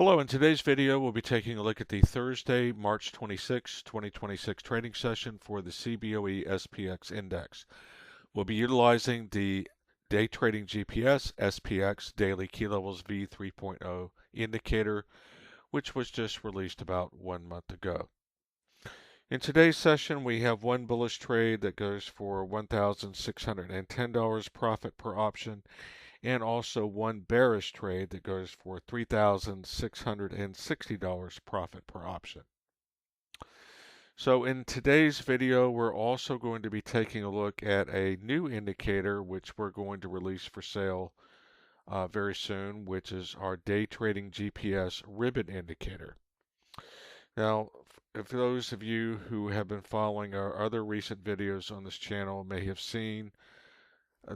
Hello, in today's video we'll be taking a look at the Thursday, March 26, 2026 trading session for the CBOE SPX index. We'll be utilizing the day trading GPS SPX daily key levels V3.0 indicator, which was just released about 1 month ago. In today's session we have one bullish trade that goes for $1,610 profit per option, and also one bearish trade that goes for $3,660 profit per option. So in today's video, we're also going to be taking a look at a new indicator which we're going to release for sale very soon, which is our day trading GPS ribbon indicator. Now, if those of you who have been following our other recent videos on this channel may have seen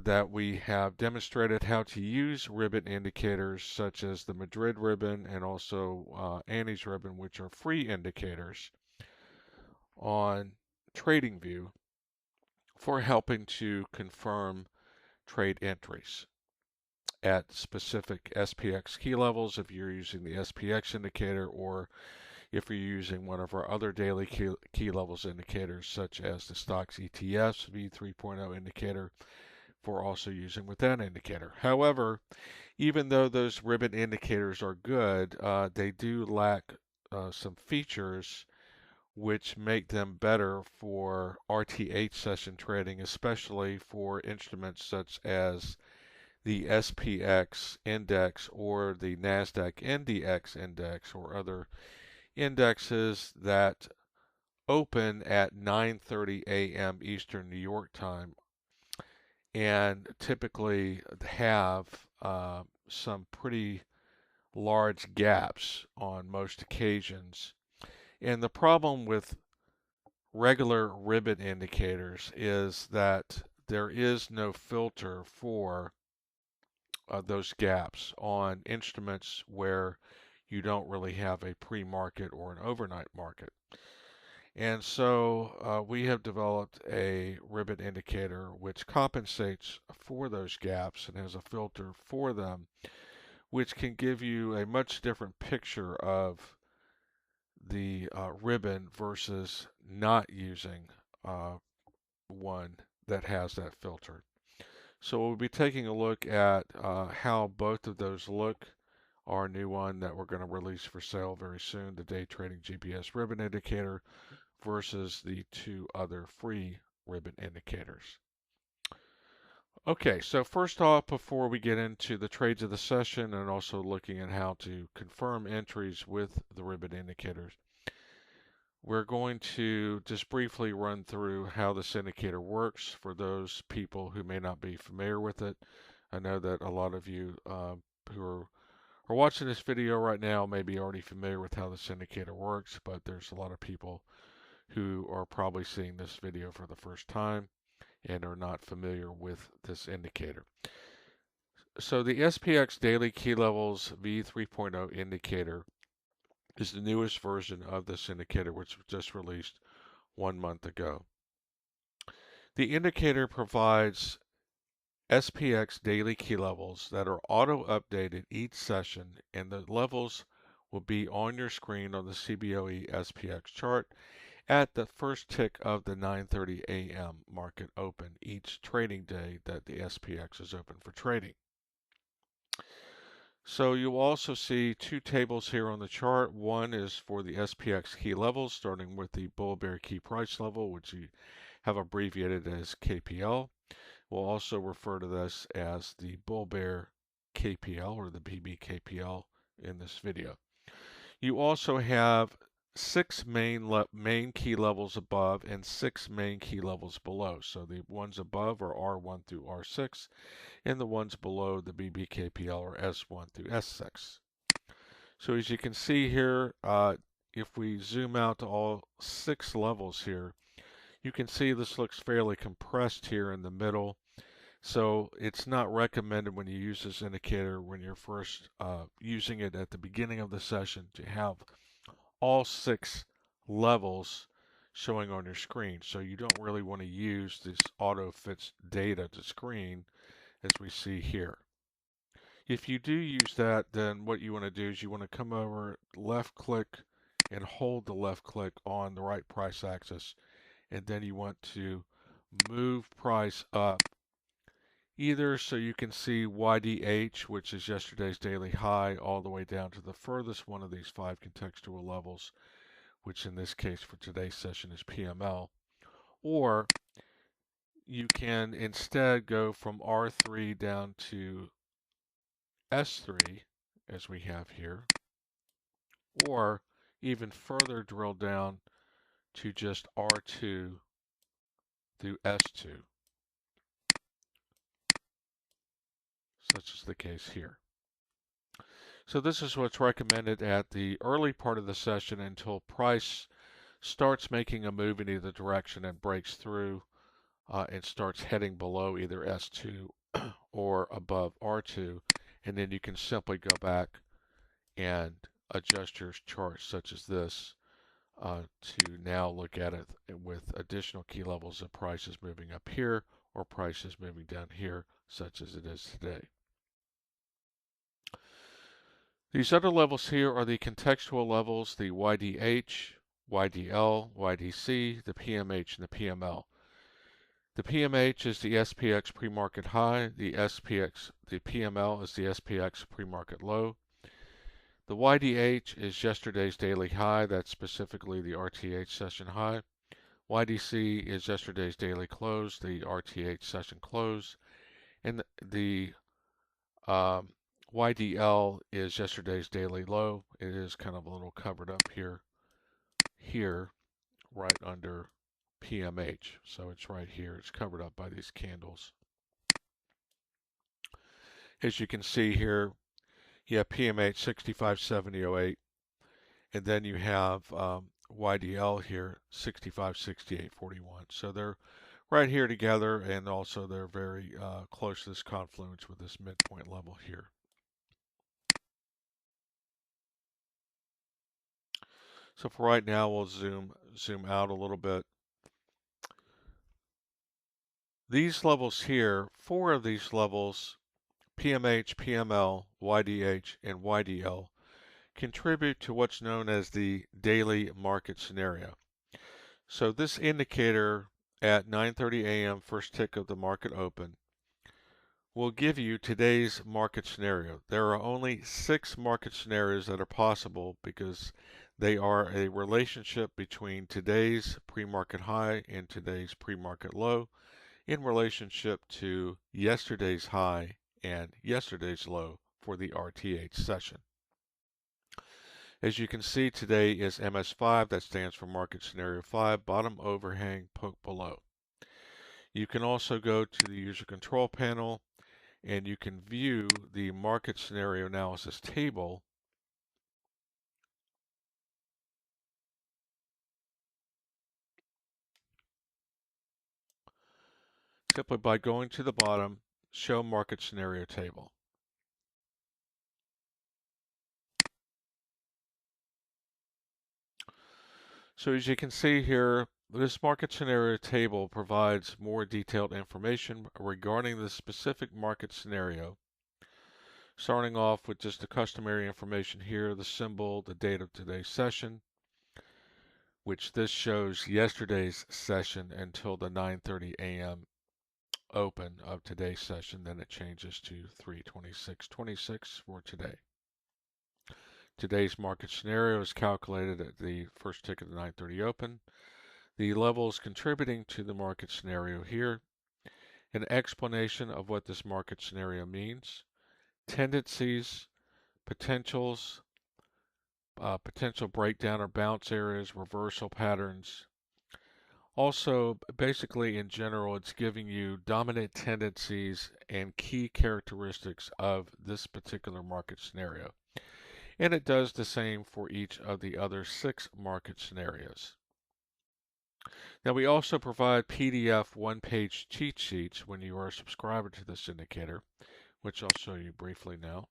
that we have demonstrated how to use ribbon indicators such as the Madrid ribbon and also Annie's ribbon, which are free indicators on TradingView for helping to confirm trade entries at specific SPX key levels if you're using the SPX indicator, or if you're using one of our other daily key levels indicators such as the stocks ETFs V3.0 indicator, for also using with that indicator. However, even though those ribbon indicators are good, they do lack some features which make them better for RTH session trading, especially for instruments such as the SPX index or the NASDAQ NDX index or other indexes that open at 9:30 a.m. Eastern New York time and typically have some pretty large gaps on most occasions. And the problem with regular ribbon indicators is that there is no filter for those gaps on instruments where you don't really have a pre-market or an overnight market. And so we have developed a ribbon indicator which compensates for those gaps and has a filter for them, which can give you a much different picture of the ribbon versus not using one that has that filter. So we'll be taking a look at how both of those look. Our new one that we're going to release for sale very soon, the day trading GPS ribbon indicator, versus the two other free ribbon indicators. Okay, so first off, before we get into the trades of the session and also looking at how to confirm entries with the ribbon indicators, we're going to just briefly run through how this indicator works for those people who may not be familiar with it. I know that a lot of you who are watching this video right now may be already familiar with how this indicator works, but there's a lot of people who are probably seeing this video for the first time and are not familiar with this indicator. So the SPX Daily Key Levels V3.0 indicator is the newest version of this indicator, which was just released 1 month ago. The indicator provides SPX daily key levels that are auto-updated each session, and the levels will be on your screen on the CBOE SPX chart at the first tick of the 9:30 a.m. market open each trading day that the SPX is open for trading. So you'll also see two tables here on the chart. One is for the SPX key levels, starting with the bull bear key price level, which you have abbreviated as KPL. We'll also refer to this as the bull bear KPL or the BBKPL in this video. You also have 6 main key levels above and 6 main key levels below. So the ones above are R1 through R6, and the ones below the BBKPL are S1 through S6. So as you can see here, if we zoom out to all 6 levels here, you can see this looks fairly compressed here in the middle. So it's not recommended when you use this indicator when you're first using it at the beginning of the session to have all 6 levels showing on your screen. So you don't really want to use this auto fits data to screen as we see here. If you do use that, then what you want to do is you want to come over, left click, and hold the left click on the right price axis. And then you want to move price up, either so you can see YDH, which is yesterday's daily high, all the way down to the furthest one of these 5 contextual levels, which in this case for today's session is PML. Or you can instead go from R3 down to S3, as we have here, or even further drill down to just R2 through S2, such as the case here. So this is what's recommended at the early part of the session until price starts making a move in either direction and breaks through and starts heading below either S2 or above R2, and then you can simply go back and adjust your chart such as this to now look at it with additional key levels of prices moving up here or prices moving down here, such as it is today. These other levels here are the contextual levels, the YDH, YDL, YDC, the PMH, and the PML. The PMH is the SPX pre-market high, the PML is the SPX pre-market low. The YDH is yesterday's daily high, that's specifically the RTH session high. YDC is yesterday's daily close, the RTH session close. And the YDL is yesterday's daily low. It is kind of a little covered up here, right under PMH. So it's right here. It's covered up by these candles. As you can see here, you have PMH 65.70.08, and then you have YDL here 65.68.41. So they're right here together, and also they're very close to this confluence with this midpoint level here. So for right now, we'll zoom out a little bit. These levels here, 4 of these levels, PMH, PML, YDH, and YDL, contribute to what's known as the daily market scenario. So this indicator at 9:30 a.m., first tick of the market open, will give you today's market scenario. There are only 6 market scenarios that are possible because they are a relationship between today's pre-market high and today's pre-market low in relationship to yesterday's high and yesterday's low for the RTH session. As you can see, today is MS5, that stands for Market Scenario 5, bottom overhang, poke below. You can also go to the user control panel and you can view the market scenario analysis table simply by going to the bottom, show market scenario table. So as you can see here, this market scenario table provides more detailed information regarding the specific market scenario. Starting off with just the customary information here, the symbol, the date of today's session, which this shows yesterday's session until the 9:30 a.m. open of today's session. Then it changes to 3:26.26 for today. Today's market scenario is calculated at the first tick of the 9:30 open. The levels contributing to the market scenario here, an explanation of what this market scenario means, tendencies, potentials, potential breakdown or bounce areas, reversal patterns. Also, basically in general, it's giving you dominant tendencies and key characteristics of this particular market scenario. And it does the same for each of the other 6 market scenarios. Now we also provide PDF one-page cheat sheets when you are a subscriber to this indicator, which I'll show you briefly now.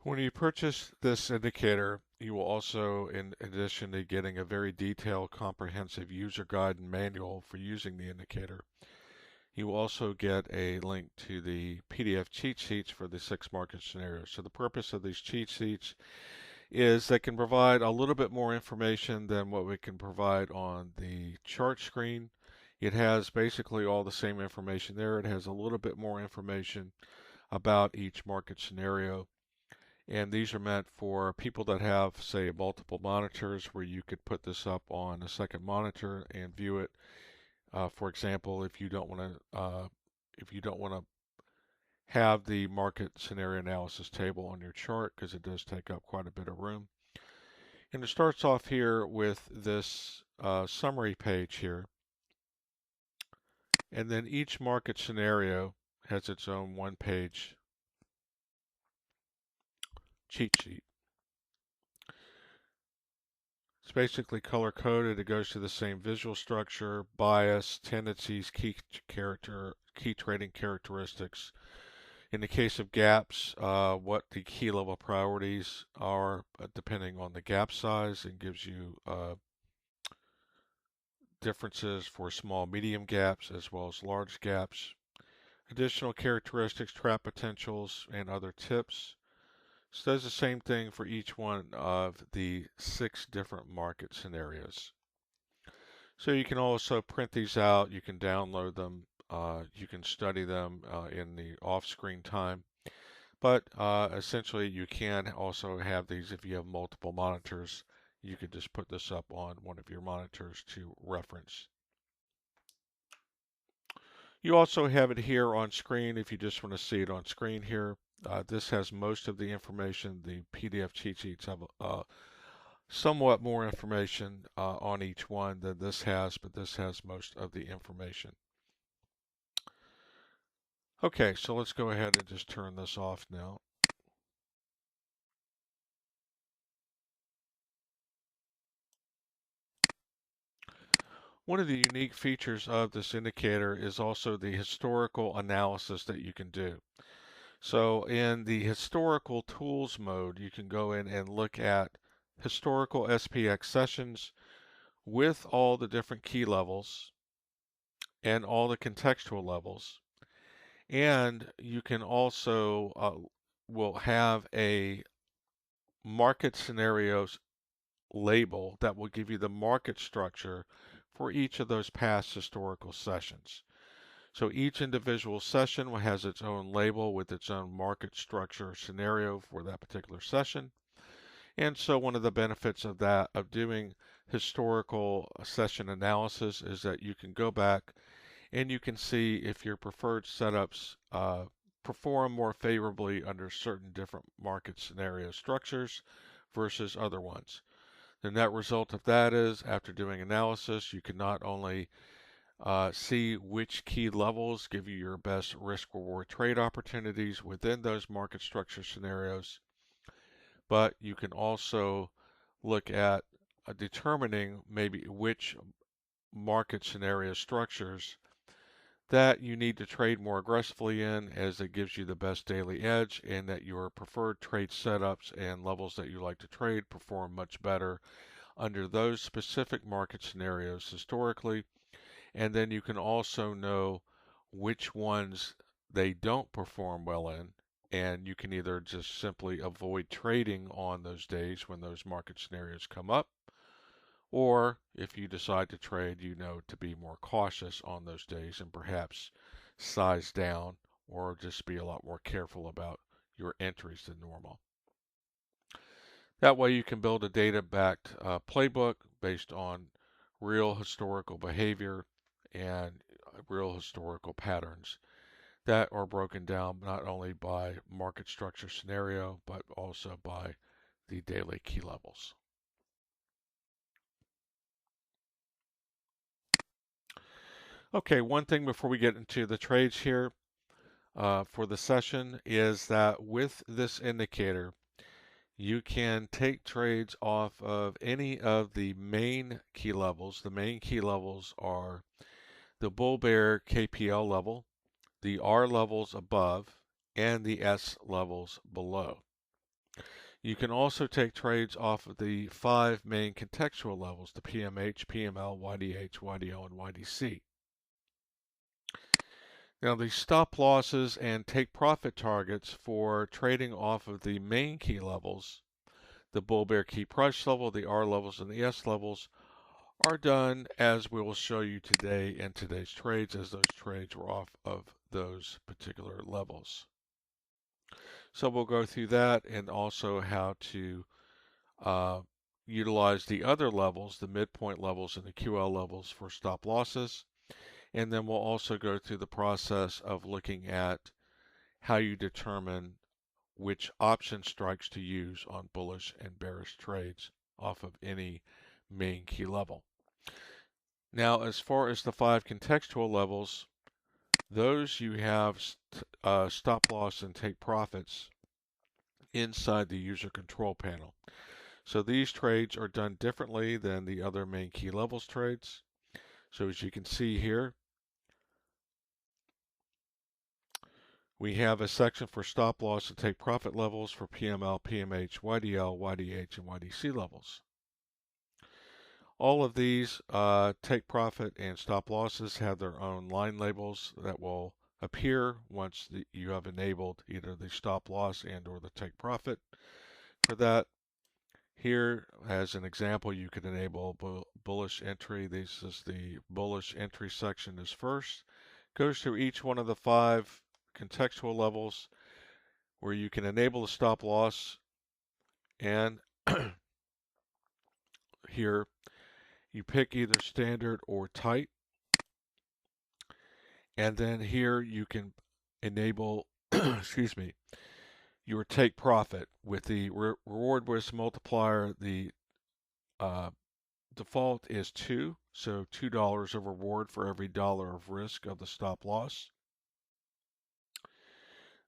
When you purchase this indicator, you will also, in addition to getting a very detailed, comprehensive user guide and manual for using the indicator, You will also get a link to the PDF cheat sheets for the 6 market scenarios. So the purpose of these cheat sheets is they can provide a little bit more information than what we can provide on the chart screen. It has basically all the same information there. It has a little bit more information about each market scenario. And these are meant for people that have, say, multiple monitors where you could put this up on a second monitor and view it. For example, if you don't want to have the market scenario analysis table on your chart, because it does take up quite a bit of room. And it starts off here with this summary page here. And then each market scenario has its own one-page cheat sheet. It's basically color-coded. It goes to the same visual structure, bias, tendencies, key trading characteristics. In the case of gaps, what the key level priorities are depending on the gap size, and gives you differences for small, medium gaps as well as large gaps. Additional characteristics, trap potentials, and other tips. So does the same thing for each one of the 6 different market scenarios. So you can also print these out, you can download them, you can study them in the off-screen time. But essentially you can also have these if you have multiple monitors. You could just put this up on one of your monitors to reference. You also have it here on screen if you just want to see it on screen here. This has most of the information. The PDF cheat sheets have somewhat more information on each one than this has, but this has most of the information. Okay, so let's go ahead and just turn this off now. One of the unique features of this indicator is also the historical analysis that you can do. So in the historical tools mode, you can go in and look at historical SPX sessions with all the different key levels and all the contextual levels. And you can also will have a market scenarios label that will give you the market structure for each of those past historical sessions. So each individual session has its own label with its own market structure scenario for that particular session. And so one of the benefits of that, of doing historical session analysis, is that you can go back and you can see if your preferred setups perform more favorably under certain different market scenario structures versus other ones. The net result of that is, after doing analysis, you can not only see which key levels give you your best risk-reward trade opportunities within those market structure scenarios, but you can also look at determining maybe which market scenario structures that you need to trade more aggressively in, as it gives you the best daily edge, and that your preferred trade setups and levels that you like to trade perform much better under those specific market scenarios historically. And then you can also know which ones they don't perform well in, and you can either just simply avoid trading on those days when those market scenarios come up, or if you decide to trade, you know to be more cautious on those days and perhaps size down, or just be a lot more careful about your entries than normal. That way you can build a data-backed playbook based on real historical behavior and real historical patterns that are broken down not only by market structure scenario, but also by the daily key levels. Okay, one thing before we get into the trades here for the session is that with this indicator, you can take trades off of any of the main key levels. The main key levels are the bull bear KPL level, the R levels above, and the S levels below. You can also take trades off of the 5 main contextual levels, the PMH, PML, YDH, YDO, and YDC. Now the stop losses and take profit targets for trading off of the main key levels, the bull bear key price level, the R levels, and the S levels, are done as we will show you today in today's trades, as those trades were off of those particular levels. So we'll go through that and also how to utilize the other levels, the midpoint levels and the QL levels for stop losses. And then we'll also go through the process of looking at how you determine which option strikes to use on bullish and bearish trades off of any main key level. Now, as far as the 5 contextual levels, those you have stop loss and take profits inside the user control panel. So these trades are done differently than the other main key levels trades. So as you can see here, we have a section for stop loss and take profit levels for PML, PMH, YDL, YDH, and YDC levels. All of these take profit and stop losses have their own line labels that will appear once you have enabled either the stop loss and or the take profit. For that, here as an example, you could enable bullish entry. This is the bullish entry section is first. Goes through each one of the 5 contextual levels where you can enable the stop loss, and here you pick either standard or tight, and then here you can enable excuse me, your take profit with the reward risk multiplier. The default is 2, so $2 of reward for every dollar of risk of the stop loss.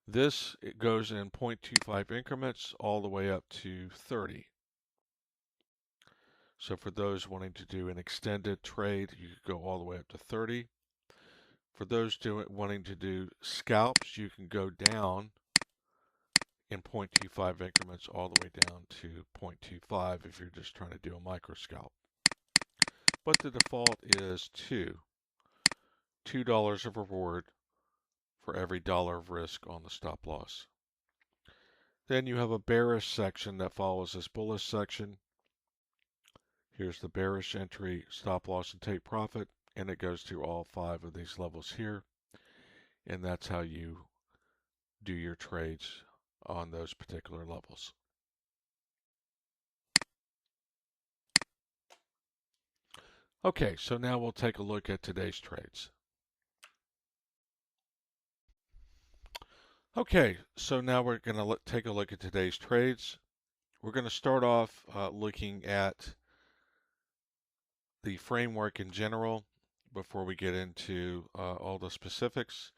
This it goes in 0.25 increments all the way up to 30. So for those wanting to do an extended trade, you could go all the way up to 30. For those wanting to do scalps, you can go down in 0.25 increments all the way down to 0.25 if you're just trying to do a micro scalp. But the default is $2 of reward for every dollar of risk on the stop loss. Then you have a bearish section that follows this bullish section. Here's the bearish entry, stop loss, and take profit, and it goes through all 5 of these levels here. And that's how you do your trades on those particular levels. Okay, so now we'll take a look at today's trades. Okay, so now we're going to take a look at today's trades. We're going to start off looking at the framework in general before we get into all the specifics.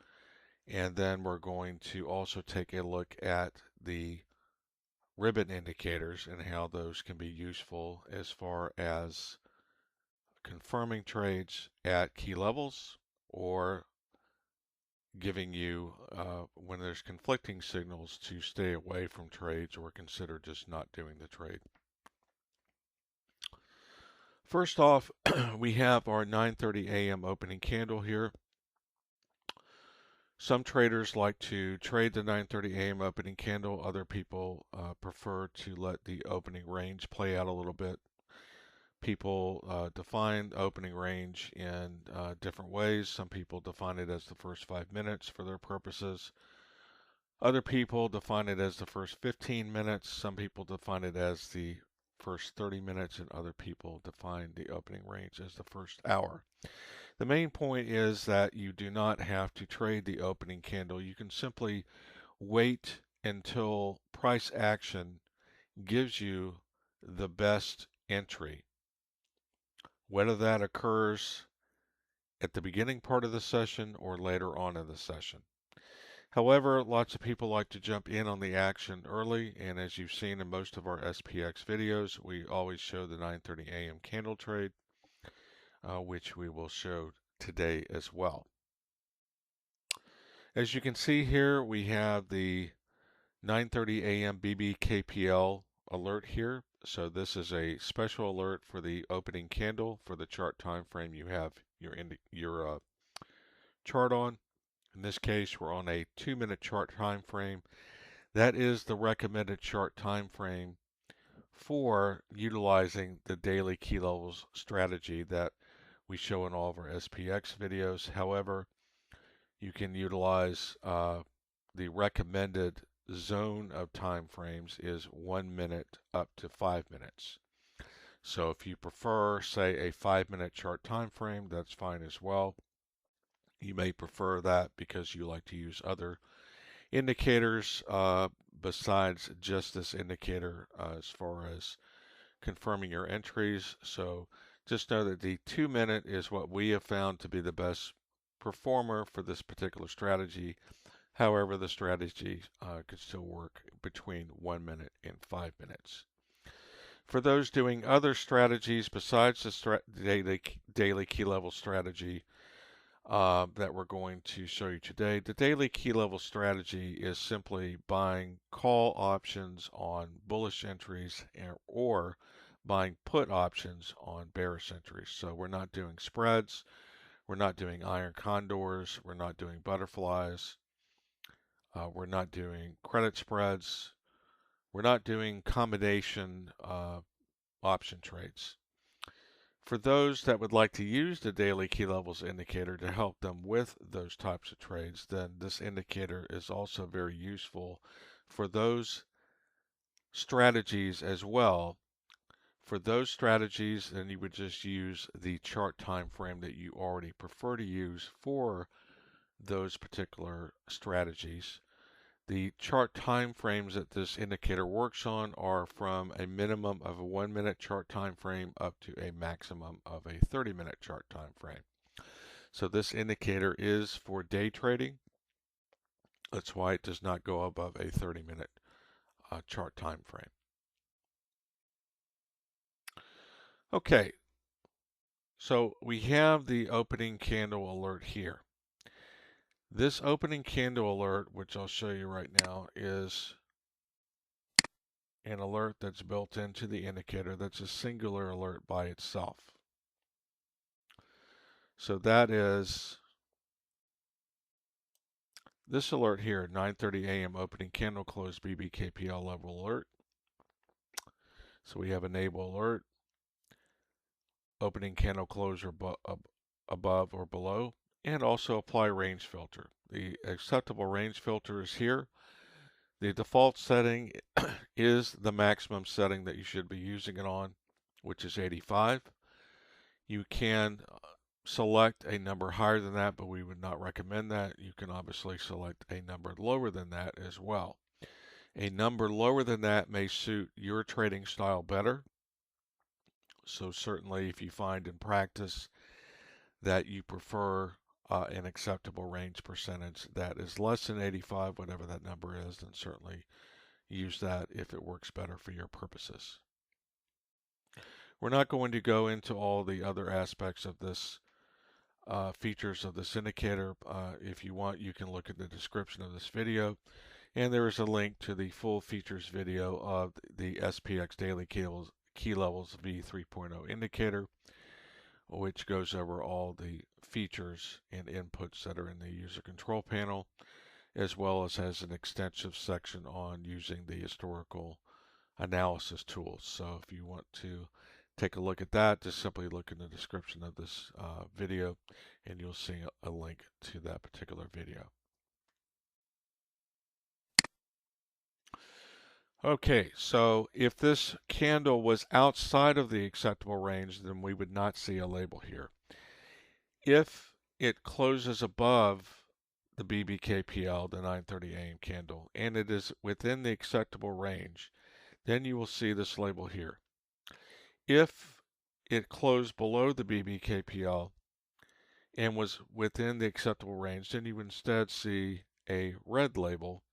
And then we're going to also take a look at the ribbon indicators and how those can be useful as far as confirming trades at key levels or giving you, when there's conflicting signals, to stay away from trades or consider just not doing the trade. First off, we have our 9:30 a.m. opening candle here. Some traders like to trade the 9:30 a.m. opening candle. Other people prefer to let the opening range play out a little bit. People define opening range in different ways. Some people define it as the first 5 minutes for their purposes. Other people define it as the first 15 minutes. Some people define it as the first 30 minutes, and other people define the opening range as the first hour. The main point is that you do not have to trade the opening candle. You can simply wait until price action gives you the best entry. Whether that occurs at the beginning part of the session or later on in the session. However, lots of people like to jump in on the action early, and as you've seen in most of our SPX videos, we always show the 9:30 a.m. candle trade, which we will show today as well. As you can see here, we have the 9:30 a.m. BBKPL alert here. So this is a special alert for the opening candle for the chart time frame you have your chart on. In this case, we're on a 2-minute chart time frame. That is the recommended chart time frame for utilizing the daily key levels strategy that we show in all of our SPX videos. However, you can utilize the recommended zone of time frames is 1 minute up to 5 minutes. So if you prefer, say, a 5-minute chart time frame, that's fine as well. You may prefer that because you like to use other indicators besides just this indicator as far as confirming your entries. So just know that the 2-minute is what we have found to be the best performer for this particular strategy. However, the strategy could still work between 1 minute and 5 minutes. For those doing other strategies besides the daily key level strategy that we're going to show you today, the daily key level strategy is simply buying call options on bullish entries or buying put options on bearish entries. So we're not doing spreads, we're not doing iron condors, we're not doing butterflies, we're not doing credit spreads, we're not doing combination option trades. For those that would like to use the daily key levels indicator to help them with those types of trades, then this indicator is also very useful for those strategies as well. For those strategies, then you would just use the chart time frame that you already prefer to use for those particular strategies. The chart time frames that this indicator works on are from a minimum of a 1-minute chart time frame up to a maximum of a 30-minute chart time frame. So this indicator is for day trading. That's why it does not go above a 30-minute chart time frame. Okay, so we have the opening candle alert here. This opening candle alert, which I'll show you right now, is an alert that's built into the indicator. That's a singular alert by itself. So that is this alert here, 9:30 a.m. opening candle close BBKPL level alert. So we have enable alert, opening candle close above or below, and also apply range filter. The acceptable range filter is here. The default setting is the maximum setting that you should be using it on, which is 85. You can select a number higher than that, but we would not recommend that. You can obviously select a number lower than that as well. A number lower than that may suit your trading style better. So certainly if you find in practice that you prefer an acceptable range percentage that is less than 85, whatever that number is, then certainly use that if it works better for your purposes. We're not going to go into all the other aspects of this features of this indicator. If you want, you can look at the description of this video, and there is a link to the full features video of the SPX Daily Key Levels V3.0 indicator, which goes over all the features and inputs that are in the user control panel, as well as has an extensive section on using the historical analysis tools. So if you want to take a look at that, just simply look in the description of this video and you'll see a link to that particular video. Okay, so if this candle was outside of the acceptable range, then we would not see a label here. If it closes above the BBKPL, the 9:30 a.m. candle, and it is within the acceptable range, then you will see this label here. If it closed below the BBKPL and was within the acceptable range, then you would instead see a red label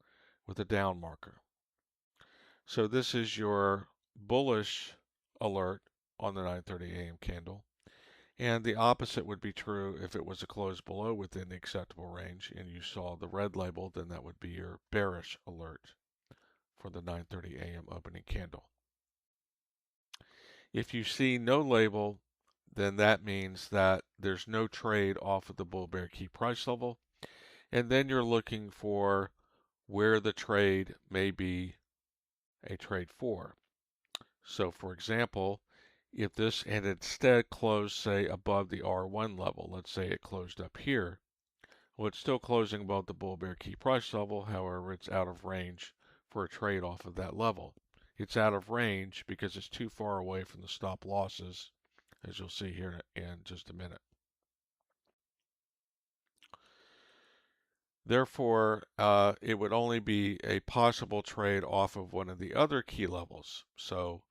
with a down marker. So this is your bullish alert on the 9:30 a.m. candle. And the opposite would be true if it was a close below within the acceptable range and you saw the red label, then that would be your bearish alert for the 9:30 a.m. opening candle. If you see no label, then that means that there's no trade off of the bull bear key price level. And then you're looking for where the trade may be a trade for. So for example, if this had instead closed, say, above the R1 level, let's say it closed up here, well, it's still closing above the bull bear key price level. However, it's out of range for a trade off of that level. It's out of range because it's too far away from the stop losses, as you'll see here in just a minute. Therefore, it would only be a possible trade off of one of the other key levels. So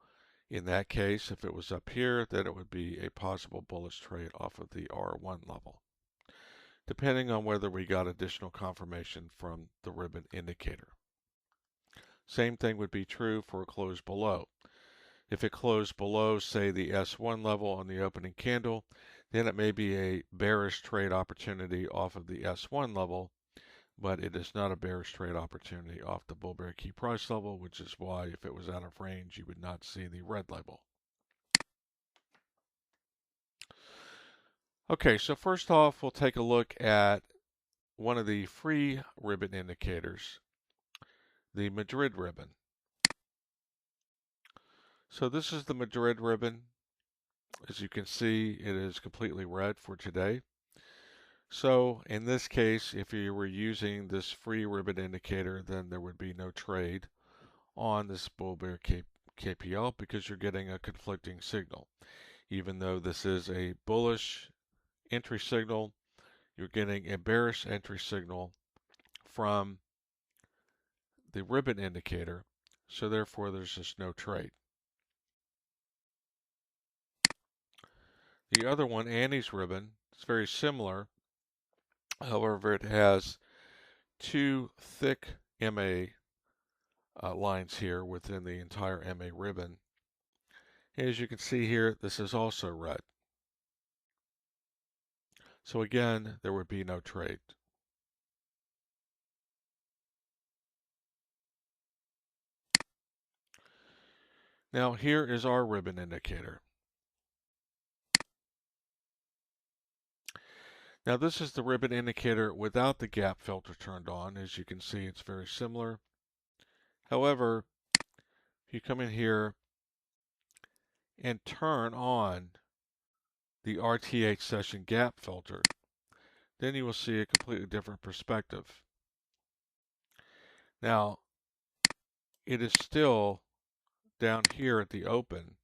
in that case, if it was up here, then it would be a possible bullish trade off of the R1 level, depending on whether we got additional confirmation from the ribbon indicator. Same thing would be true for a close below. If it closed below, say, the S1 level on the opening candle, then it may be a bearish trade opportunity off of the S1 level, but it is not a bearish trade opportunity off the bull bear key price level, which is why if it was out of range, you would not see the red label. Okay, so first off, we'll take a look at one of the free ribbon indicators, the Madrid ribbon. So this is the Madrid ribbon. As you can see, it is completely red for today. So in this case, if you were using this free ribbon indicator, then there would be no trade on this bull bear KPL because you're getting a conflicting signal. Even though this is a bullish entry signal, you're getting a bearish entry signal from the ribbon indicator, so therefore there's just no trade. The other one, Annie's ribbon, is very similar. However, it has two thick MA lines here within the entire MA ribbon. As you can see here, this is also red. So again, there would be no trade. Now here is our ribbon indicator. Now this is the ribbon indicator without the gap filter turned on. As you can see, it's very similar. However, if you come in here and turn on the RTH session gap filter, then you will see a completely different perspective. Now, it is still down here at the open.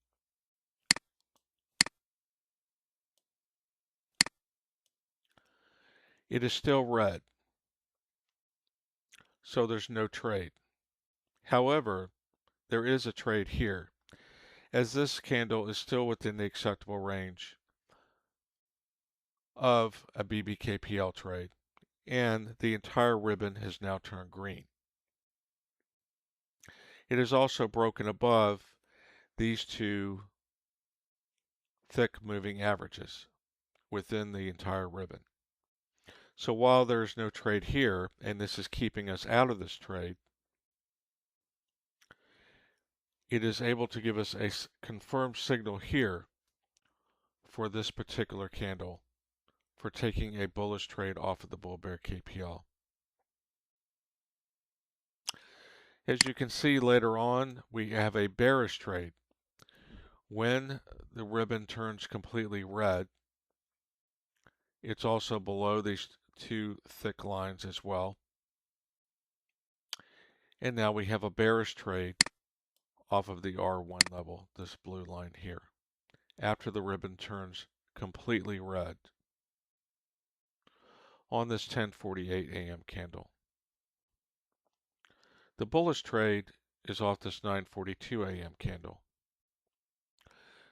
It is still red. So there's no trade. However, there is a trade here, as this candle is still within the acceptable range of a BBKPL trade, and the entire ribbon has now turned green. It is also broken above these two thick moving averages within the entire ribbon. So while there's no trade here, and this is keeping us out of this trade, it is able to give us a confirmed signal here for this particular candle for taking a bullish trade off of the bull bear KPL. As you can see later on, we have a bearish trade. When the ribbon turns completely red, it's also below these two thick lines as well. And now we have a bearish trade off of the R1 level, this blue line here, after the ribbon turns completely red on this 10:48 a.m. candle. The bullish trade is off this 9:42 a.m. candle.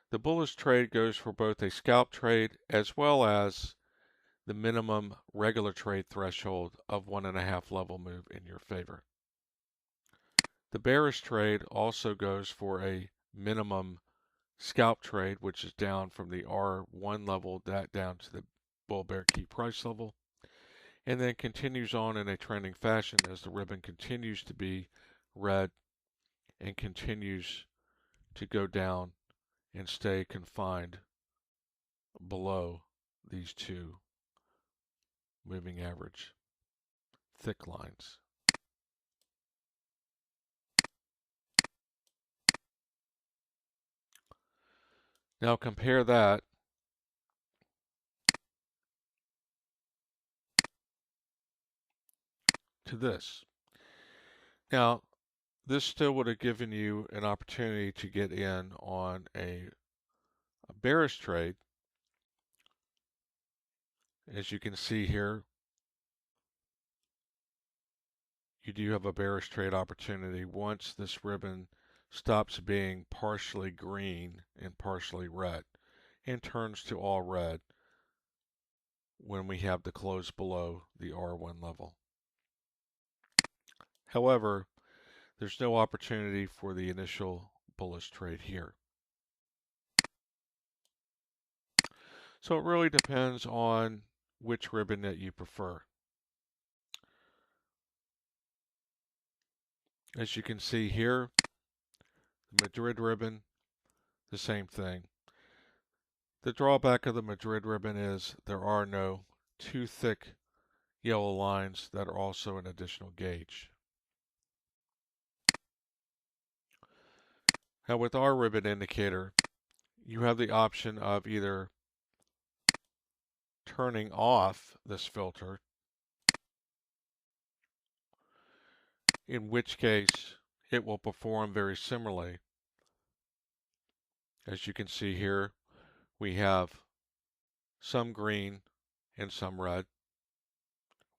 The bullish trade goes for both a scalp trade as well as the minimum regular trade threshold of 1.5 level move in your favor. The bearish trade also goes for a minimum scalp trade, which is down from the R1 level down to the bull bear key price level, and then continues on in a trending fashion as the ribbon continues to be red and continues to go down and stay confined below these two moving average. thick lines. Now compare that to this. Now, this still would have given you an opportunity to get in on a bearish trade. As you can see here, you do have a bearish trade opportunity once this ribbon stops being partially green and partially red and turns to all red when we have the close below the R1 level. However, there's no opportunity for the initial bullish trade here. So it really depends on which ribbon that you prefer. As you can see here, the Madrid ribbon, the same thing. The drawback of the Madrid ribbon is there are no too thick yellow lines that are also an additional gauge. Now with our ribbon indicator, you have the option of either turning off this filter, in which case it will perform very similarly. As you can see here, we have some green and some red.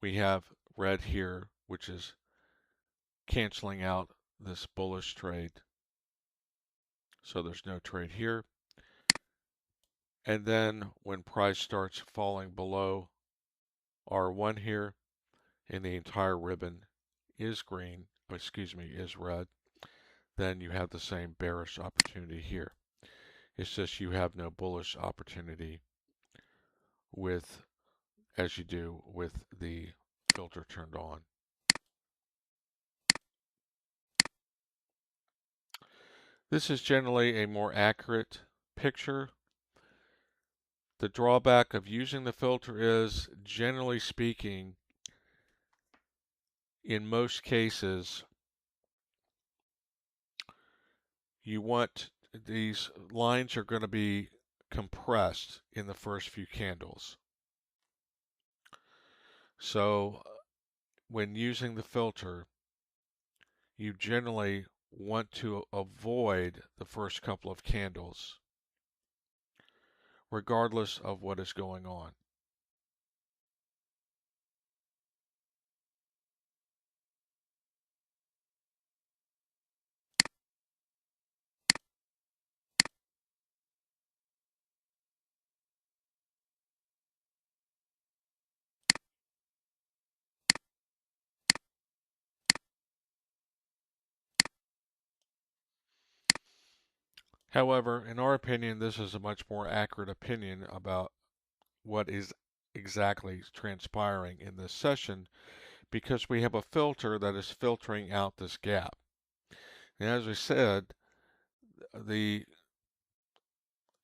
We have red here, which is canceling out this bullish trade. So there's no trade here. And then when price starts falling below R1 here, and the entire ribbon is green, is red, then you have the same bearish opportunity here. It's just you have no bullish opportunity as you do with the filter turned on. This is generally a more accurate picture. The drawback of using the filter is, generally speaking, in most cases, these lines are going to be compressed in the first few candles. So when using the filter, you generally want to avoid the first couple of candles, regardless of what is going on. However, in our opinion, this is a much more accurate opinion about what is exactly transpiring in this session, because we have a filter that is filtering out this gap. And as we said, the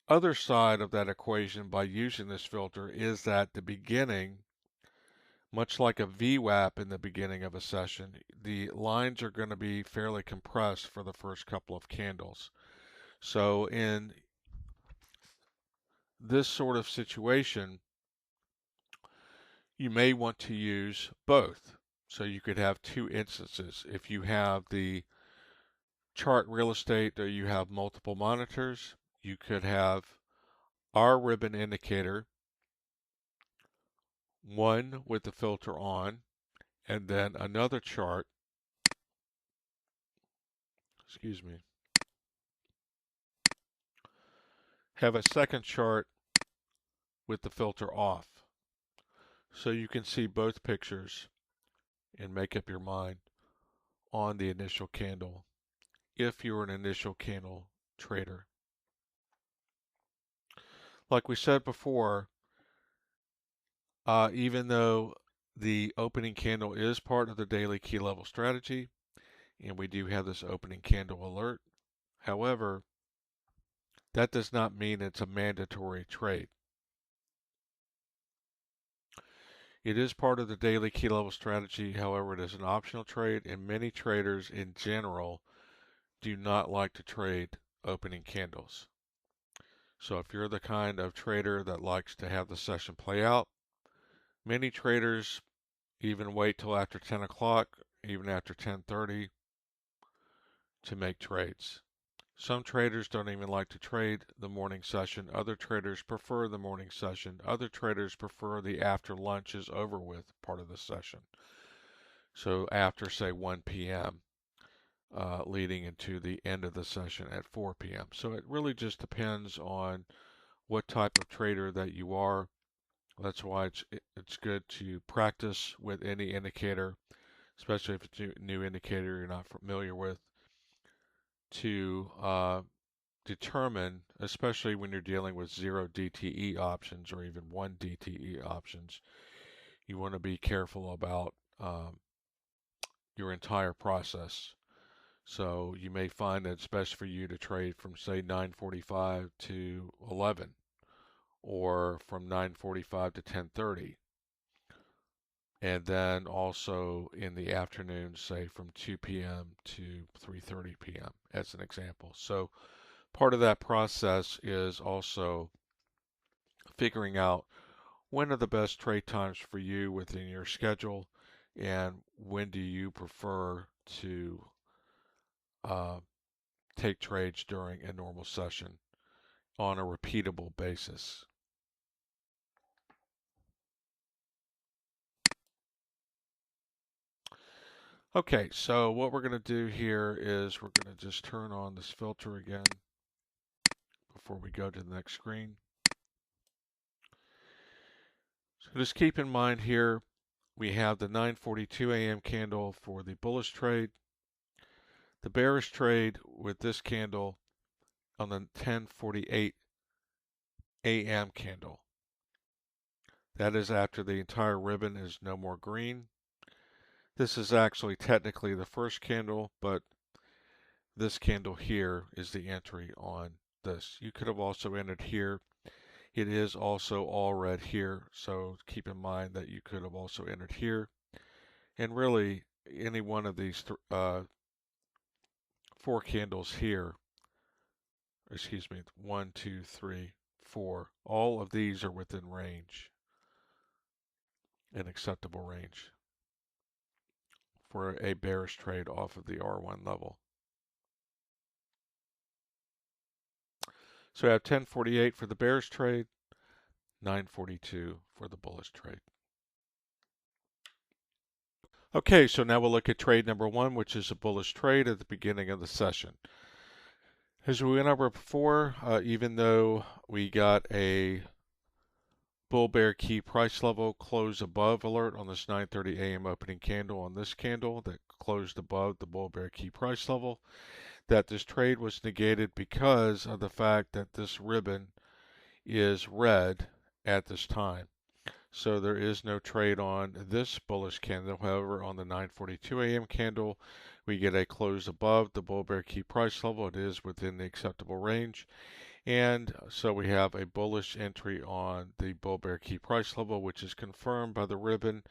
other side of that equation by using this filter is that the beginning, much like a VWAP in the beginning of a session, the lines are going to be fairly compressed for the first couple of candles. So in this sort of situation, you may want to use both. So you could have two instances. If you have the chart real estate or you have multiple monitors, you could have our ribbon indicator, one with the filter on, and then another chart, have a second chart with the filter off. So you can see both pictures and make up your mind on the initial candle if you're an initial candle trader. Like we said before, even though the opening candle is part of the daily key level strategy, and we do have this opening candle alert, however, that does not mean it's a mandatory trade. It is part of the daily key level strategy. However, it is an optional trade, and many traders in general do not like to trade opening candles. So if you're the kind of trader that likes to have the session play out, many traders even wait till after 10 o'clock, even after 10:30 to make trades. Some traders don't even like to trade the morning session. Other traders prefer the morning session. Other traders prefer the after lunch is over with part of the session. So after, say, 1 p.m., leading into the end of the session at 4 p.m. So it really just depends on what type of trader that you are. That's why it's good to practice with any indicator, especially if it's a new indicator you're not familiar with, to determine, especially when you're dealing with 0 DTE options or even 1 DTE options, you want to be careful about your entire process. So you may find that it's best for you to trade from, say, 9:45 to 11, or from 9:45 to 10:30, and then also in the afternoon, say from 2 p.m. to 3:30 p.m. as an example. So part of that process is also figuring out when are the best trade times for you within your schedule, and when do you prefer to take trades during a normal session on a repeatable basis. Okay, so what we're going to do here is we're going to just turn on this filter again before we go to the next screen. So just keep in mind here, we have the 9:42 a.m. candle for the bullish trade, the bearish trade with this candle on the 10:48 a.m. candle. That is after the entire ribbon is no more green. This is actually technically the first candle, but this candle here is the entry on this. You could have also entered here. It is also all red here, so keep in mind that you could have also entered here. And really, any one of these 4 candles here, excuse me, 1, 2, 3, 4, all of these are within range, an acceptable range for a bearish trade off of the R1 level. So I have 10:48 for the bearish trade, 9:42 for the bullish trade. Okay, so now we'll look at trade number 1, which is a bullish trade at the beginning of the session. As we went over before, even though we got a bull bear key price level close above alert on this 9:30 a.m. opening candle on this candle that closed above the bull bear key price level, that this trade was negated because of the fact that this ribbon is red at this time. So there is no trade on this bullish candle. However, on the 9:42 a.m. candle, we get a close above the bull bear key price level. It is within the acceptable range. And so we have a bullish entry on the bull bear key price level, which is confirmed by the ribbon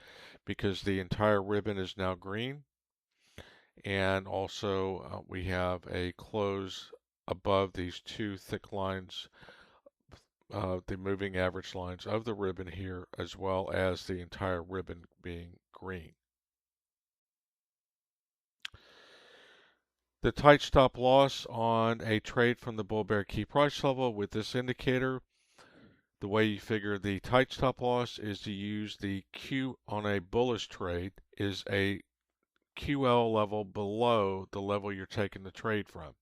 because the entire ribbon is now green. And also we have a close above these 2 thick lines, the moving average lines of the ribbon here, as well as the entire ribbon being green. The tight stop loss on a trade from the bull bear key price level with this indicator, the way you figure the tight stop loss is to use the Q on a bullish trade is a QL level below the level you're taking the trade from.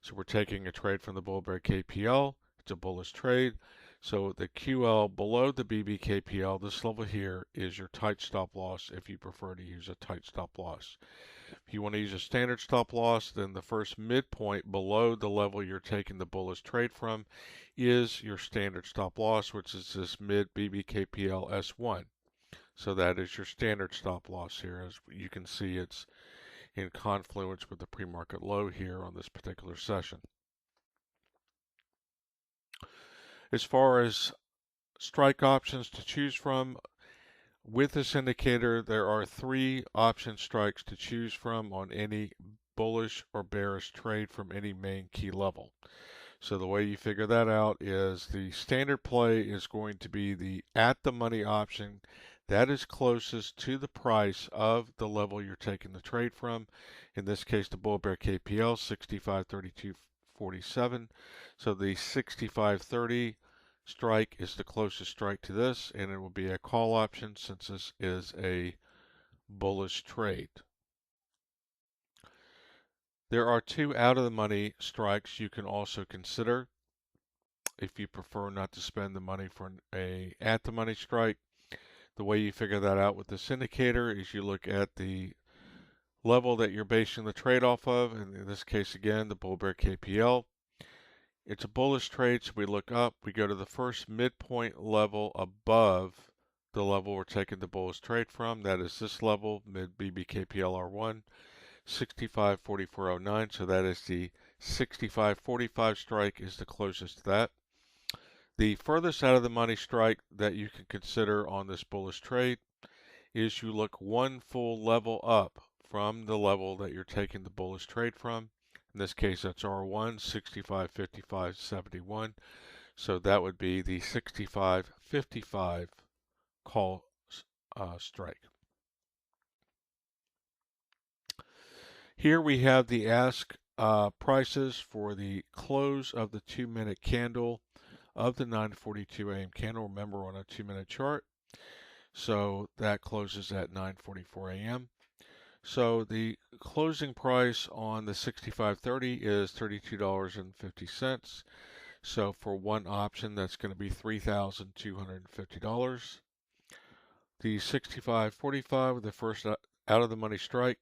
So we're taking a trade from the bull bear KPL. It's a bullish trade. So the QL below the BBKPL, this level here, is your tight stop loss if you prefer to use a tight stop loss. If you want to use a standard stop loss, then the first midpoint below the level you're taking the bullish trade from is your standard stop loss, which is this mid BBKPL S1. So that is your standard stop loss here. As you can see, it's in confluence with the pre-market low here on this particular session. As far as strike options to choose from, with this indicator, there are 3 option strikes to choose from on any bullish or bearish trade from any main key level. So the way you figure that out is the standard play is going to be the at the money option that is closest to the price of the level you're taking the trade from. In this case, the BBKPL 65.3247. So the 65.30 strike is the closest strike to this, and it will be a call option since this is a bullish trade. There are 2 out of the money strikes you can also consider if you prefer not to spend the money for a at the money strike. The way you figure that out with this indicator is you look at the level that you're basing the trade off of, and in this case again the BBKPL. It's a bullish trade, so we look up, we go to the first midpoint level above the level we're taking the bullish trade from. That is this level, mid BBKPL R1, 65.4409. So that is the 65.45 strike is the closest to that. The furthest out of the money strike that you can consider on this bullish trade is you look 1 full level up from the level that you're taking the bullish trade from. In this case, that's R1, 65.5571. So that would be the 65.55 call strike. Here we have the ask prices for the close of the 2-minute candle of the 9:42 a.m. candle. Remember, on a 2-minute chart. So that closes at 9:44 a.m. So the closing price on the 65.30 is $32.50. So for one option, that's going to be $3,250. The 65.45 with the first out of the money strike.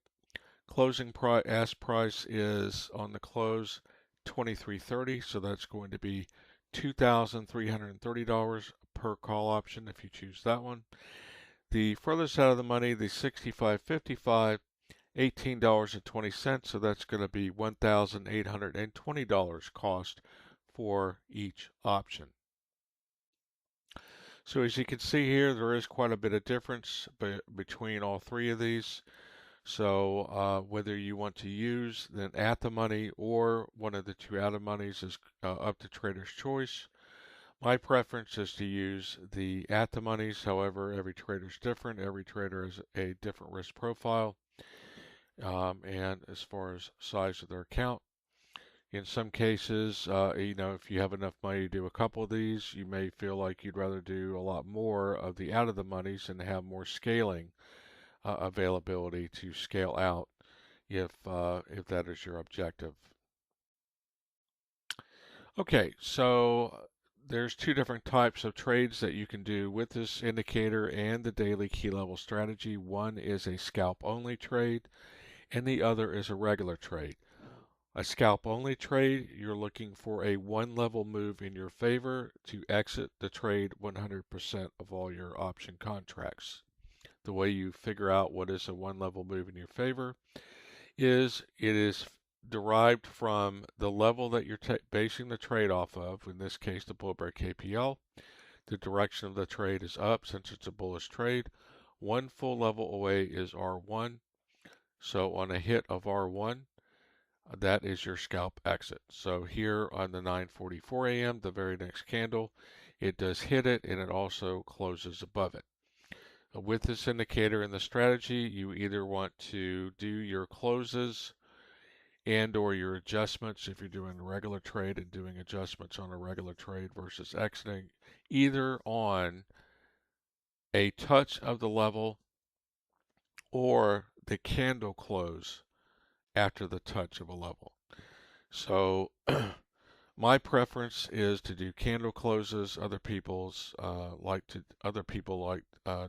Closing price, ask price is on the close $23.30. So that's going to be $2,330 per call option if you choose that one. The furthest out of the money, the 65.55, $18.20. So that's going to be $1,820 cost for each option. So as you can see here, there is quite a bit of difference between all 3 of these. So whether you want to use then at the money or one of the 2 out of monies is up to trader's choice. My preference is to use the at the monies. However, every trader is different. Every trader has a different risk profile, and as far as size of their account. In some cases, if you have enough money to do a couple of these, you may feel like you'd rather do a lot more of the out of the monies and have more scaling availability to scale out if that is your objective. Okay, so there's 2 different types of trades that you can do with this indicator and the daily key level strategy. One is a scalp only trade and the other is a regular trade. A scalp only trade, you're looking for a 1 level move in your favor to exit the trade 100% of all your option contracts. The way you figure out what is a 1 level move in your favor is it is derived from the level that you're basing the trade off of, in this case the BBKPL. The direction of the trade is up since it's a bullish trade. 1 full level away is R1. So on a hit of R1, that is your scalp exit. So here on the 9:44 a.m., the very next candle, it does hit it and it also closes above it. With this indicator in the strategy, you either want to do your closes and or your adjustments if you're doing a regular trade and doing adjustments on a regular trade versus exiting either on a touch of the level or the candle close after the touch of a level. So my preference is to do candle closes. Other people like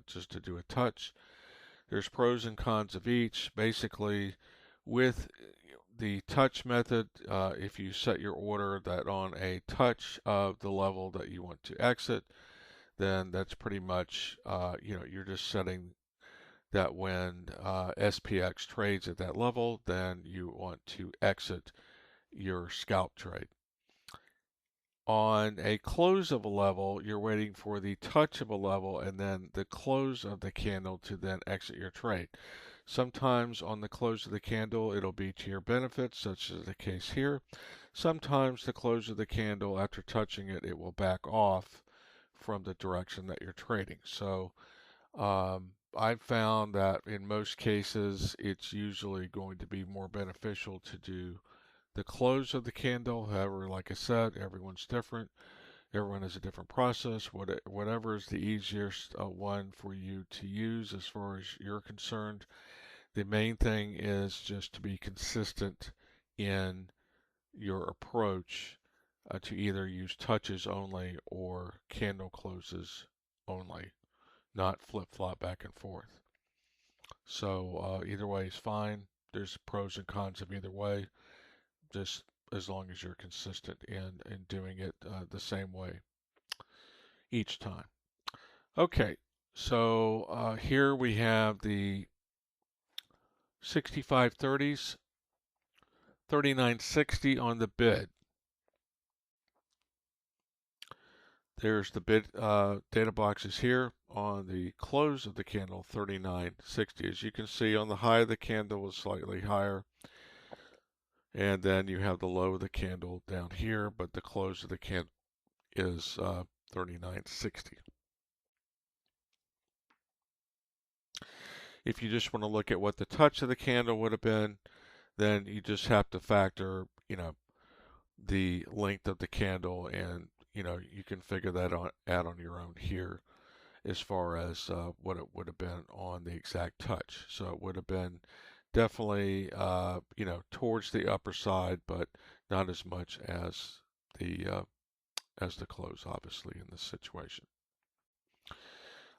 just to do a touch. There's pros and cons of each. Basically, with the touch method, if you set your order that on a touch of the level that you want to exit, then that's pretty much you're just setting that when SPX trades at that level, then you want to exit your scalp trade. on a close of a level, you're waiting for the touch of a level and then the close of the candle to then exit your trade. Sometimes on the close of the candle, it'll be to your benefit, such as the case here. Sometimes the close of the candle, after touching it, it will back off from the direction that you're trading. So I've found that in most cases, it's usually going to be more beneficial to do the close of the candle. However, like I said, everyone's different. Everyone has a different process. Whatever is the easiest one for you to use as far as you're concerned. The main thing is just to be consistent in your approach to either use touches only or candle closes only, not flip-flop back and forth. So either way is fine. There's pros and cons of either way, just as long as you're consistent in doing it the same way each time. Okay, so here we have the 6530s, 39.60 on the bid. There's the bid data boxes here on the close of the candle, 39.60. As you can see, on the high of the candle was slightly higher. And then you have the low of the candle down here, but the close of the candle is 39.60. If you just want to look at what the touch of the candle would have been, then you just have to factor, the length of the candle, and you can figure that out on your own here as far as what it would have been on the exact touch. So it would have been definitely towards the upper side, but not as much as the close, obviously, in this situation.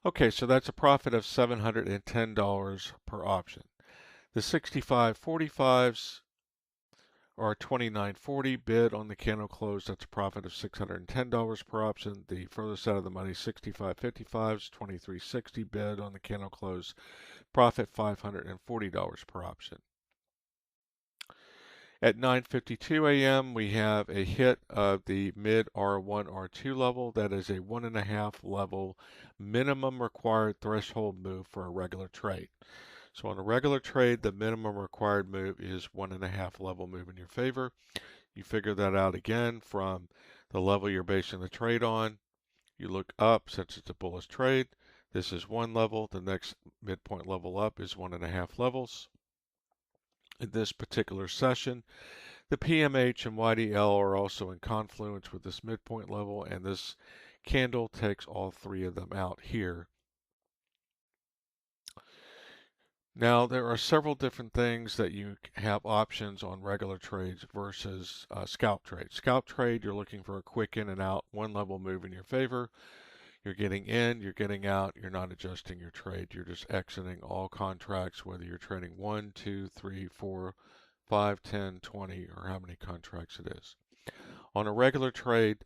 Okay, so that's a profit of $710 per option. The 65.45s are 29.40 bid on the candle close. That's a profit of $610 per option. The furthest out of the money, 65.55s, 23.60 bid on the candle close. Profit $540 per option. At 9:52 a.m., we have a hit of the mid R1, R2 level. That is a 1.5 level minimum required threshold move for a regular trade. So on a regular trade, the minimum required move is 1.5 level move in your favor. You figure that out again from the level you're basing the trade on. You look up, since it's a bullish trade. This is one level. The next midpoint level up is 1.5 levels. In this particular session, the PMH and YDL are also in confluence with this midpoint level, and this candle takes all three of them out here. Now, there are several different things that you have options on regular trades versus scalp trade. Scalp trade, you're looking for a quick in and out, one level move in your favor. You're getting in, you're getting out, you're not adjusting your trade. You're just exiting all contracts, whether you're trading 1, 2, 3, 4, 5, 10, 20, or how many contracts it is. On a regular trade,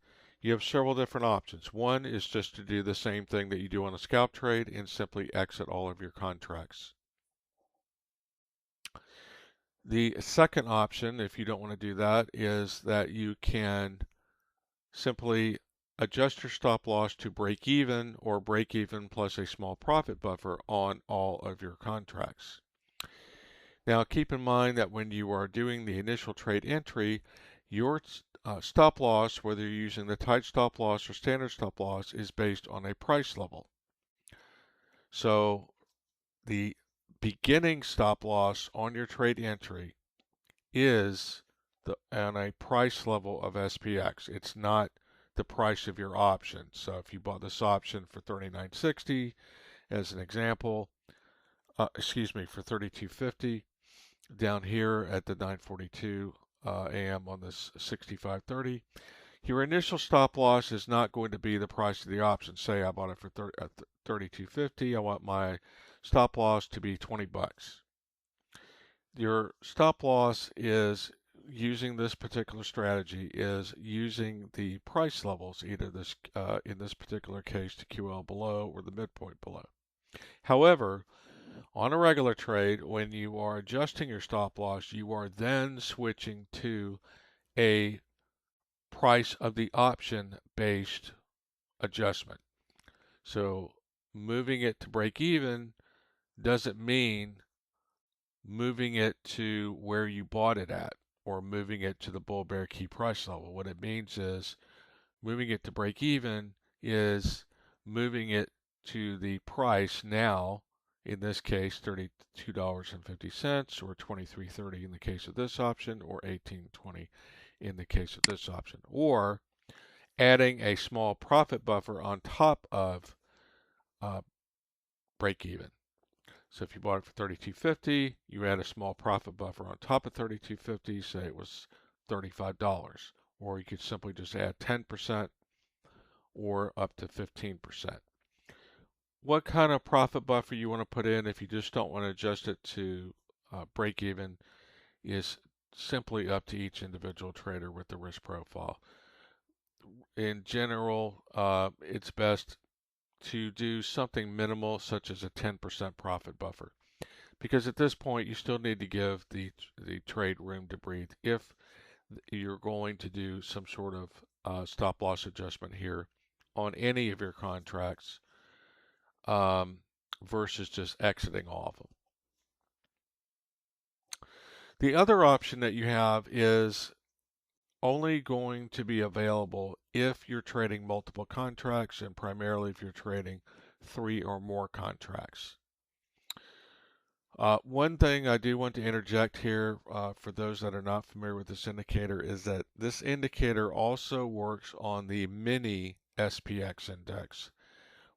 you have several different options. One is just to do the same thing that you do on a scalp trade and simply exit all of your contracts. The second option, if you don't want to do that, is that you can simply adjust your stop loss to break even, or break even plus a small profit buffer on all of your contracts. Now keep in mind that when you are doing the initial trade entry, your stop loss, whether you're using the tight stop loss or standard stop loss, is based on a price level. So the beginning stop loss on your trade entry is on a price level of SPX. It's not the price of your option. So if you bought this option for $39.60 as an example, for $32.50, down here at the 9:42 a.m. on this 65.30, your initial stop loss is not going to be the price of the option. Say I bought it for $32.50. I want my stop loss to be 20 bucks. Your stop loss is, using this particular strategy, is using the price levels, either this in this particular case, the QL below or the midpoint below. However, on a regular trade, when you are adjusting your stop loss, you are then switching to a price of the option based adjustment. So moving it to break even doesn't mean moving it to where you bought it at or moving it to the bull bear key price level. What it means is moving it to break even is moving it to the price now, in this case $32.50 or $23.30 in the case of this option, or $18.20 in the case of this option, or adding a small profit buffer on top of break even. So if you bought it for $32.50, you add a small profit buffer on top of $32.50, say it was $35, or you could simply just add 10% or up to 15%. What kind of profit buffer you want to put in if you just don't want to adjust it to break even is simply up to each individual trader with the risk profile. In general, it's best to do something minimal, such as a 10% profit buffer, because at this point you still need to give the trade room to breathe if you're going to do some sort of stop loss adjustment here on any of your contracts, versus just exiting off them. The other option that you have is only going to be available if you're trading multiple contracts, and primarily if you're trading 3 or more contracts. One thing I do want to interject here for those that are not familiar with this indicator is that this indicator also works on the mini SPX index,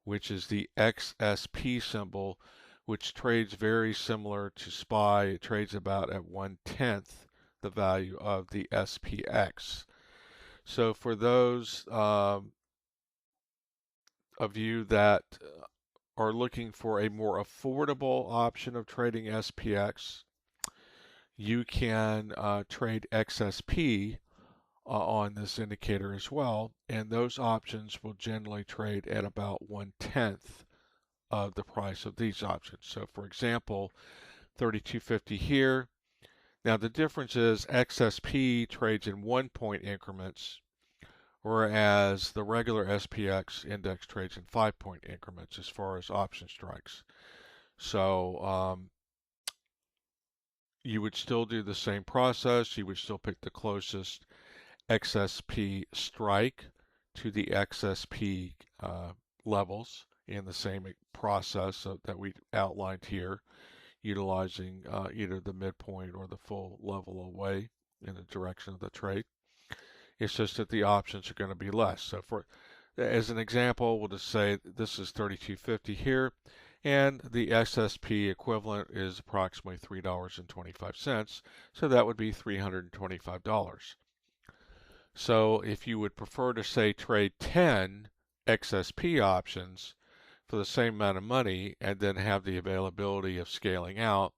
which is the XSP symbol, which trades very similar to SPY. It trades about at 1/10 the value of the SPX. So for those of you that are looking for a more affordable option of trading SPX, you can trade XSP on this indicator as well, and those options will generally trade at about 1/10 of the price of these options. So for example, 32.50 here. Now the difference is XSP trades in 1-point increments, whereas the regular SPX index trades in 5-point increments as far as option strikes. So you would still do the same process. You would still pick the closest XSP strike to the XSP levels in the same process that we outlined here, utilizing either the midpoint or the full level away in the direction of the trade. It's just that the options are going to be less. So for as an example, we'll just say this is 32.50 here, and the XSP equivalent is approximately $3.25. So that would be $325. So if you would prefer to, say, trade 10 XSP options for the same amount of money and then have the availability of scaling out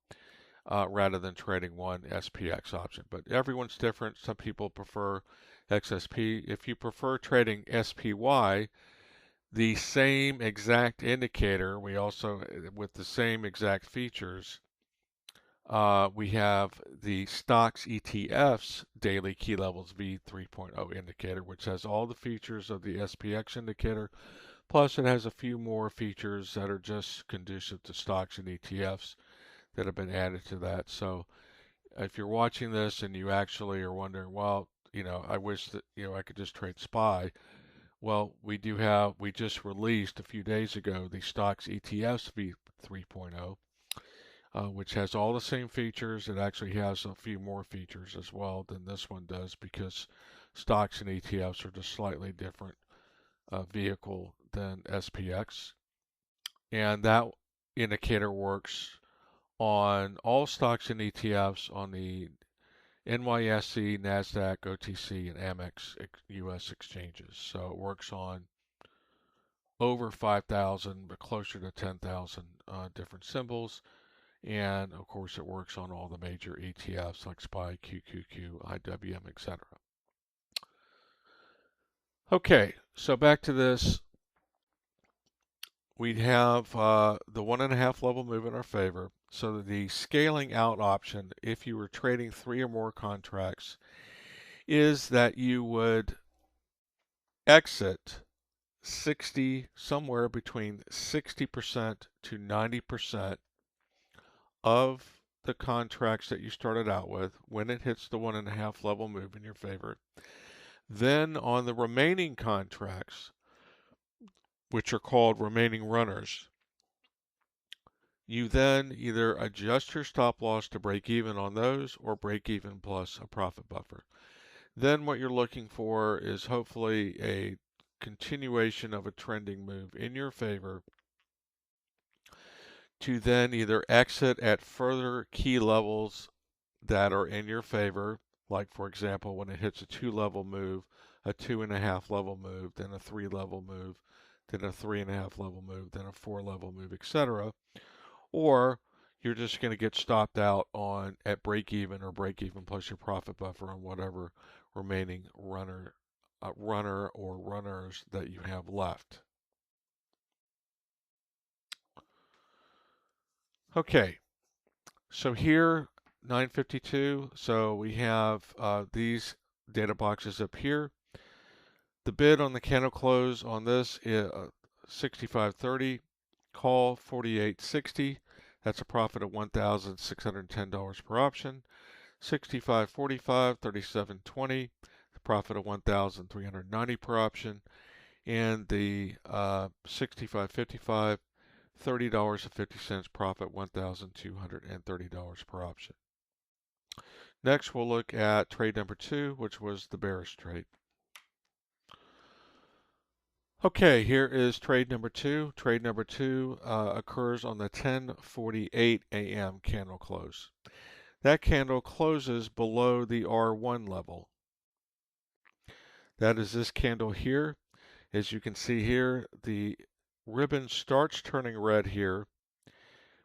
rather than trading one SPX option. But everyone's different. Some people prefer XSP. If you prefer trading SPY, the same exact indicator, we also, with the same exact features, we have the stocks ETFs daily key levels V3.0 indicator, which has all the features of the SPX indicator, plus it has a few more features that are just conducive to stocks and ETFs that have been added to that. So if you're watching this and you actually are wondering, well, I wish that, I could just trade SPY. Well, we just released a few days ago the stocks ETFs V3.0, which has all the same features. It actually has a few more features as well than this one does, because stocks and ETFs are just slightly different vehicle than SPX. And that indicator works on all stocks and ETFs on the NYSE, NASDAQ, OTC, and Amex US exchanges. So it works on over 5,000, but closer to 10,000 different symbols. And of course, it works on all the major ETFs like SPY, QQQ, IWM, etc. Okay, so back to this. We'd have the 1.5 level move in our favor. So the scaling out option, if you were trading 3 or more contracts, is that you would exit somewhere between 60% to 90% of the contracts that you started out with when it hits the 1.5 level move in your favor. Then on the remaining contracts, which are called remaining runners, you then either adjust your stop loss to break even on those or break even plus a profit buffer. Then what you're looking for is hopefully a continuation of a trending move in your favor to then either exit at further key levels that are in your favor, like for example when it hits a 2-level move, a 2.5 level move, then a 3-level move, then a 3.5 level move, then a 4-level move, etc. Or you're just going to get stopped out on at break even or break even plus your profit buffer on whatever remaining runner or runners that you have left. Okay, so here 952. So we have these data boxes up here. The bid on the candle close on this is 65.30, call 48.60. That's a profit of $1,610 per option. 65.45, 37.20, the profit of $1,390 per option. And the 65.55, $30.50 profit, $1,230 per option. Next, we'll look at trade number 2, which was the bearish trade. Okay, here is trade number 2. Trade number 2 occurs on the 10:48 a.m. candle close. That candle closes below the R1 level. That is this candle here. As you can see here, the ribbon starts turning red here.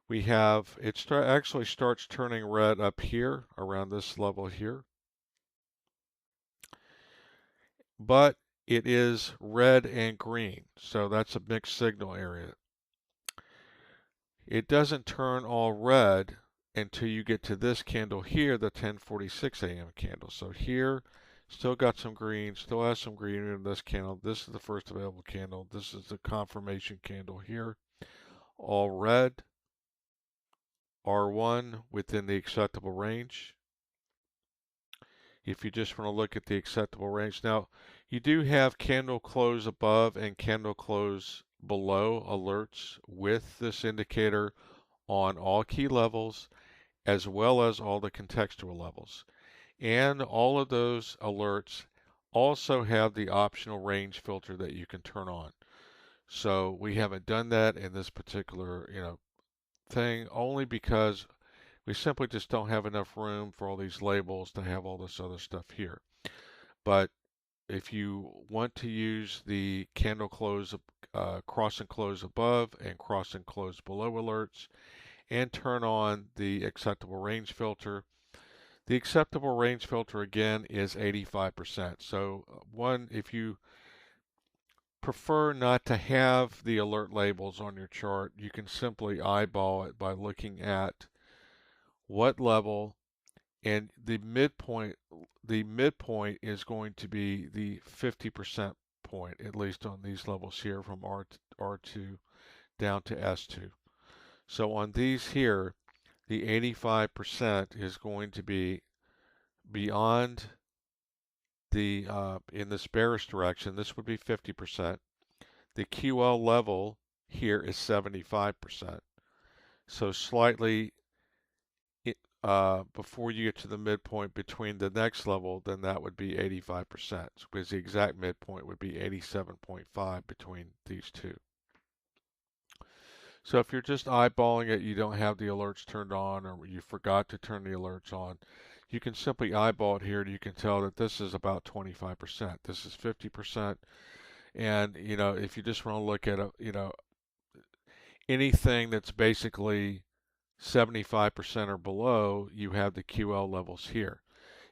We have, actually starts turning red up here around this level here. But it is red and green, so that's a mixed signal area. It doesn't turn all red until you get to this candle here, the 10:46 a.m. candle. So here, still got some green, still has some green in this candle. This is the first available candle. This is the confirmation candle here. All red, R1 within the acceptable range. If you just want to look at the acceptable range. Now, you do have candle close above and candle close below alerts with this indicator on all key levels as well as all the contextual levels. And all of those alerts also have the optional range filter that you can turn on. So we haven't done that in this particular, thing only because we simply just don't have enough room for all these labels to have all this other stuff here. But if you want to use the candle close, cross and close above and cross and close below alerts and turn on the acceptable range filter, the acceptable range filter again is 85%. So if you prefer not to have the alert labels on your chart, you can simply eyeball it by looking at what level, and the midpoint is going to be the 50% point, at least on these levels here from R2 down to S2. So on these here, the 85% is going to be beyond the, in this bearish direction, this would be 50%. The QL level here is 75%. So slightly before you get to the midpoint between the next level, then that would be 85%, because the exact midpoint would be 87.5 between these two. So if you're just eyeballing it, you don't have the alerts turned on, or you forgot to turn the alerts on, you can simply eyeball it here and you can tell that this is about 25%. This is 50%. And, if you just want to look at, anything that's basically 75% or below, you have the QL levels here.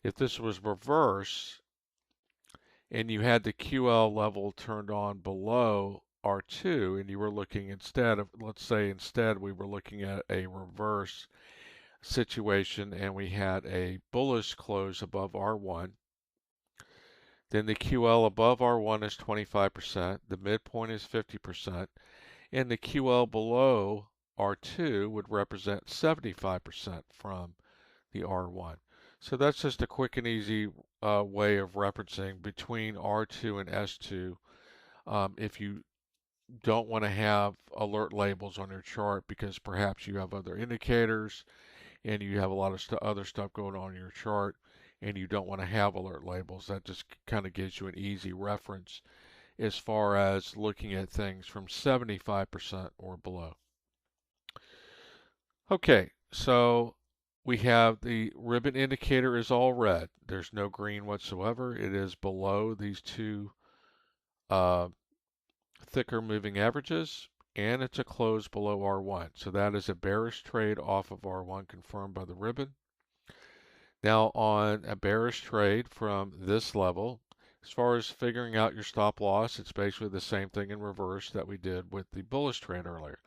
If this was reverse and you had the QL level turned on below R2 and you were looking instead we were looking at a reverse situation and we had a bullish close above R1, Then the QL above R1 is 25%, the midpoint is 50%, and the QL below R2 would represent 75% from the R1. So that's just a quick and easy way of referencing between R2 and S2 if you don't want to have alert labels on your chart because perhaps you have other indicators and you have a lot of other stuff going on in your chart and you don't want to have alert labels. That just kind of gives you an easy reference as far as looking at things from 75% or below. Okay, so we have the ribbon indicator is all red. There's no green whatsoever. It is below these two thicker moving averages, and it's a close below R1. So that is a bearish trade off of R1 confirmed by the ribbon. Now on a bearish trade from this level, as far as figuring out your stop loss, it's basically the same thing in reverse that we did with the bullish trade earlier.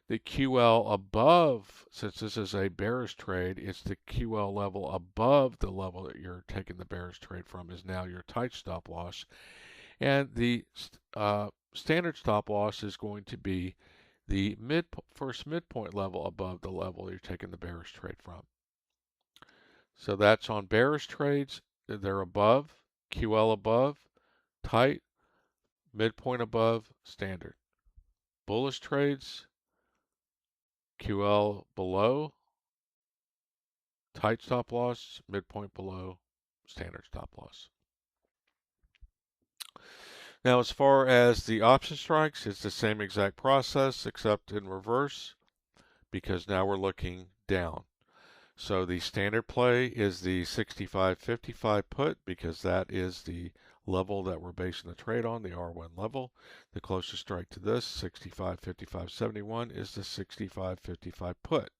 The QL above, since this is a bearish trade, it's the QL level above the level that you're taking the bearish trade from is now your tight stop loss. And the standard stop loss is going to be the first midpoint level above the level you're taking the bearish trade from. So that's on bearish trades. They're above, QL above, tight, midpoint above, standard. Bullish trades, QL below, tight stop loss, midpoint below, standard stop loss. Now, as far as the option strikes, it's the same exact process except in reverse because now we're looking down. So the standard play is the 65.55 put because that is the level that we're basing the trade on, the R1 level. The closest strike to this, 65.55.71, is the 65.55 put.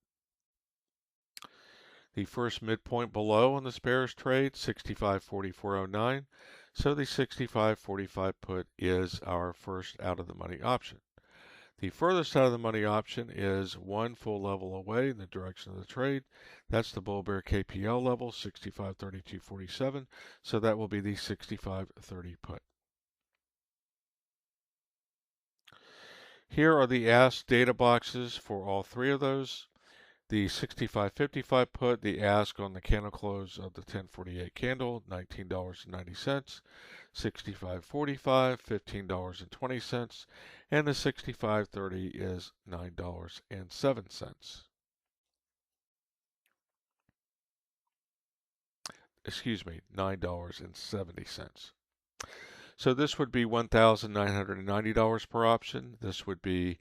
The first midpoint below on this bearish trade, 65.4409. So the 65.45 put is our first out of the money option. The furthest out of the money option is one full level away in the direction of the trade. That's the BBKPL level, 65.3247. So that will be the 65.30 put. Here are the ask data boxes for all three of those. The 65.55 put, the ask on the candle close of the 1048 candle, $19.90. 65.45, $15.20. And the 65.30 is $9.07. Excuse me, $9.70. So this would be $1,990 per option. This would be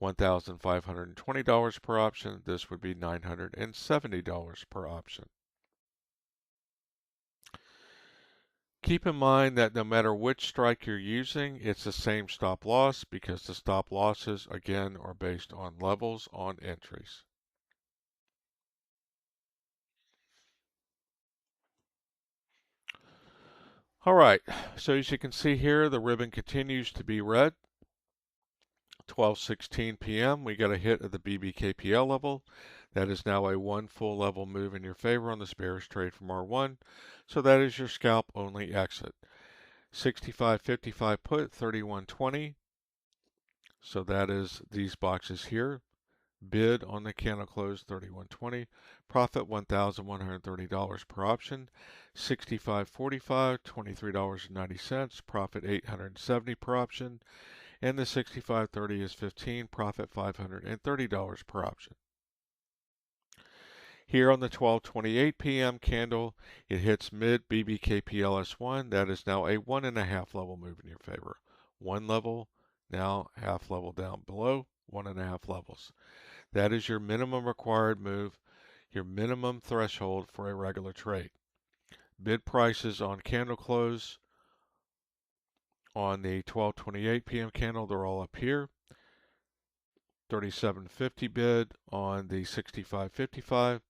$1,520 per option. This would be $970 per option. Keep in mind that no matter which strike you're using, it's the same stop loss because the stop losses, again, are based on levels on entries. All right, so as you can see here, the ribbon continues to be red. 12:16 p.m. we got a hit at the BBKPL level. That is now a one full level move in your favor on this bearish trade from R1. So that is your scalp only exit. 65.55 put, 31.20. So that is these boxes here. Bid on the candle close, 31.20. Profit $1,130 per option. 65.45, $23.90. Profit $870 per option. And the 65.30 is 15, profit $530 per option. Here on the 12:28 p.m. candle, it hits mid BBKPLS1. That is now a 1.5 level move in your favor. One level, now half level down below, 1.5 levels. That is your minimum required move, your minimum threshold for a regular trade. Bid prices on candle close on the 12:28 p.m. candle, they're all up here. 37.50 bid on the 65.55.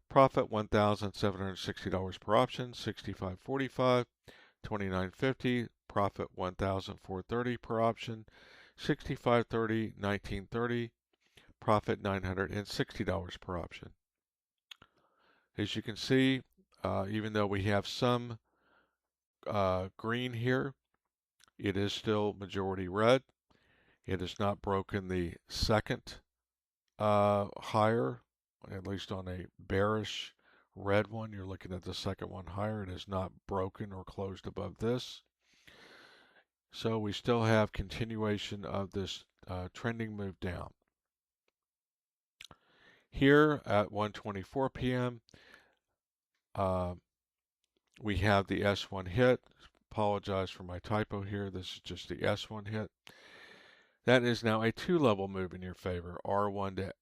Profit $1,760 per option. 65.45. 29.50. Profit $1,430 per option. 65.30. 19.30. Profit $960 per option. As you can see, even though we have some green here, it is still majority red. It has not broken the second higher, at least on a bearish red one. You're looking at the second one higher. It has not broken or closed above this. So we still have continuation of this trending move down. Here at 1:24 p.m., we have the S1 hit. Apologize for my typo here. This is just the S1 hit. That is now a two-level move in your favor. R1 to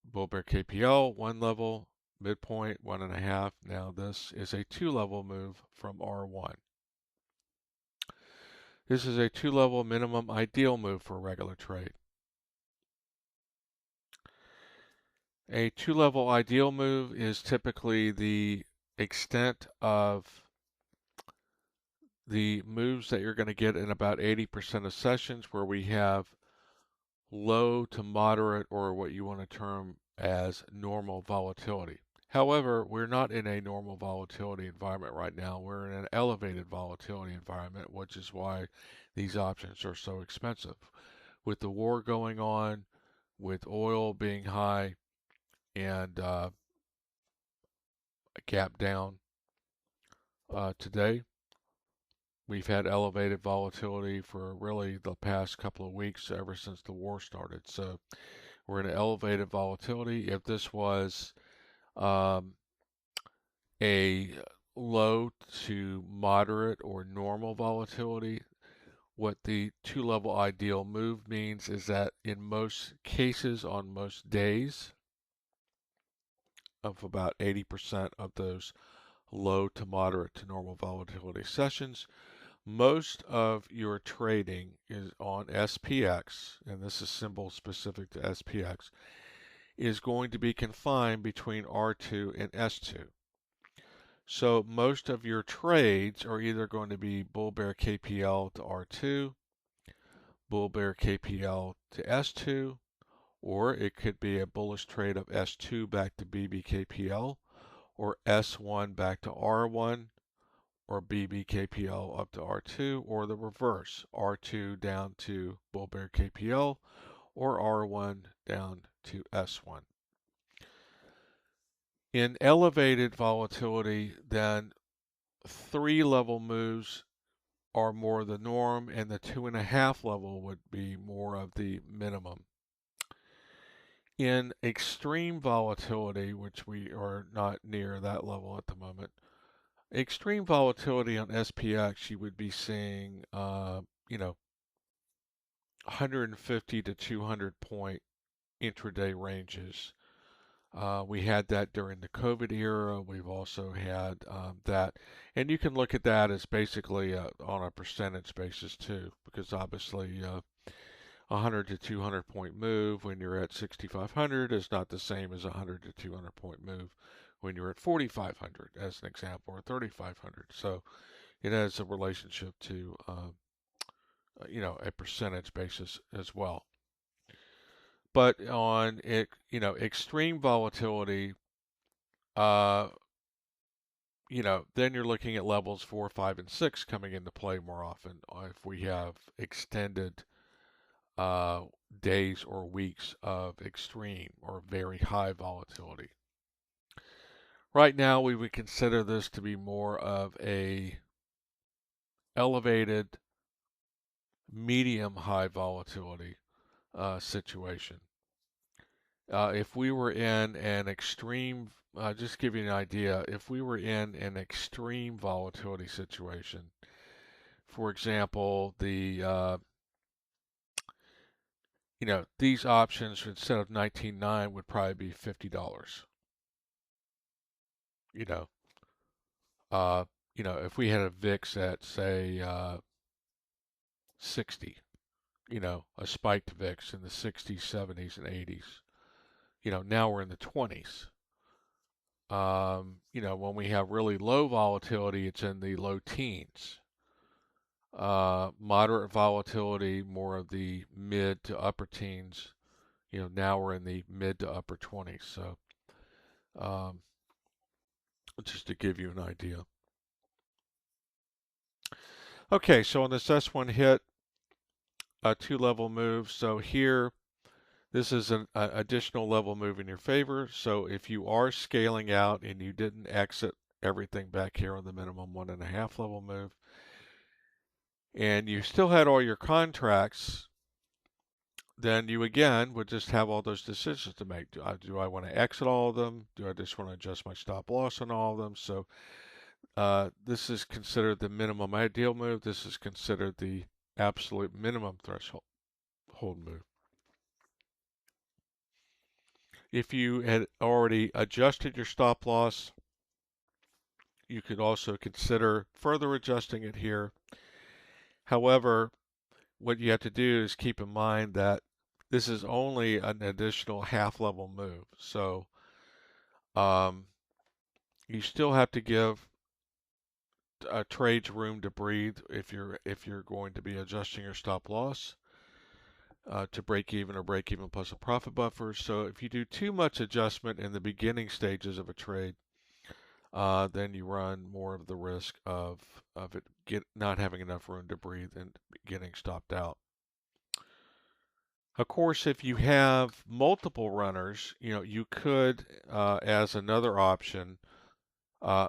bull bear KPL, one level, midpoint, 1.5. Now this is a two-level move from R1. This is a two-level minimum ideal move for a regular trade. A two-level ideal move is typically the extent of the moves that you're going to get in about 80% of sessions where we have low to moderate, or what you want to term as normal volatility. However, we're not in a normal volatility environment right now. We're in an elevated volatility environment, which is why these options are so expensive. With the war going on, with oil being high, and a gap down today, we've had elevated volatility for really the past couple of weeks, ever since the war started. So we're in an elevated volatility. If this was a low to moderate or normal volatility, what the two-level ideal move means is that in most cases, on most days, of about 80% of those low to moderate to normal volatility sessions, most of your trading is on SPX, and this is symbol specific to SPX, is going to be confined between R2 and S2. So most of your trades are either going to be bull bear KPL to R2, bull bear KPL to S2, or it could be a bullish trade of S2 back to BBKPL, or S1 back to R1, or BBKPL up to R2, or the reverse, R2 down to bull bear KPL, or R1 down to S1. In elevated volatility, then three-level moves are more the norm, and the 2.5 level would be more of the minimum. In extreme volatility, which we are not near that level at the moment, extreme volatility on SPX, you would be seeing, 150 to 200 point intraday ranges. We had that during the COVID era. We've also had that. And you can look at that as basically on a percentage basis too, because obviously 100 to 200 point move when you're at 6,500 is not the same as a 100 to 200 point move when you're at 4,500, as an example, or 3,500. So it has a relationship to, a percentage basis as well. But on extreme volatility, then you're looking at levels 4, 5, and 6 coming into play more often if we have extended days or weeks of extreme or very high volatility. Right now, we would consider this to be more of a elevated medium high volatility situation. If we were in an extreme, just give you an idea, if we were in an extreme volatility situation, for example, these options instead of 19.9 would probably be $50. If we had a VIX at say 60, a spiked VIX in the 60s, 70s, and 80s. Now we're in the 20s. When we have really low volatility, it's in the low teens. Moderate volatility, more of the mid to upper teens. Now we're in the mid to upper 20s. So, just to give you an idea. Okay, so on this S1 hit, a 2-level move. So here, this is an additional level move in your favor. So if you are scaling out and you didn't exit everything back here on the minimum 1.5 level move, and you still had all your contracts, then you again would just have all those decisions to make. Do I want to exit all of them? Do I just want to adjust my stop loss on all of them? So this is considered the minimum ideal move. This is considered the absolute minimum threshold move. If you had already adjusted your stop loss, you could also consider further adjusting it here. However, what you have to do is keep in mind that this is only an additional half level move. So you still have to give trades room to breathe if you're going to be adjusting your stop loss to break even or break even plus a profit buffer. So if you do too much adjustment in the beginning stages of a trade, then you run more of the risk of it not having enough room to breathe and getting stopped out. Of course, if you have multiple runners, you could, as another option,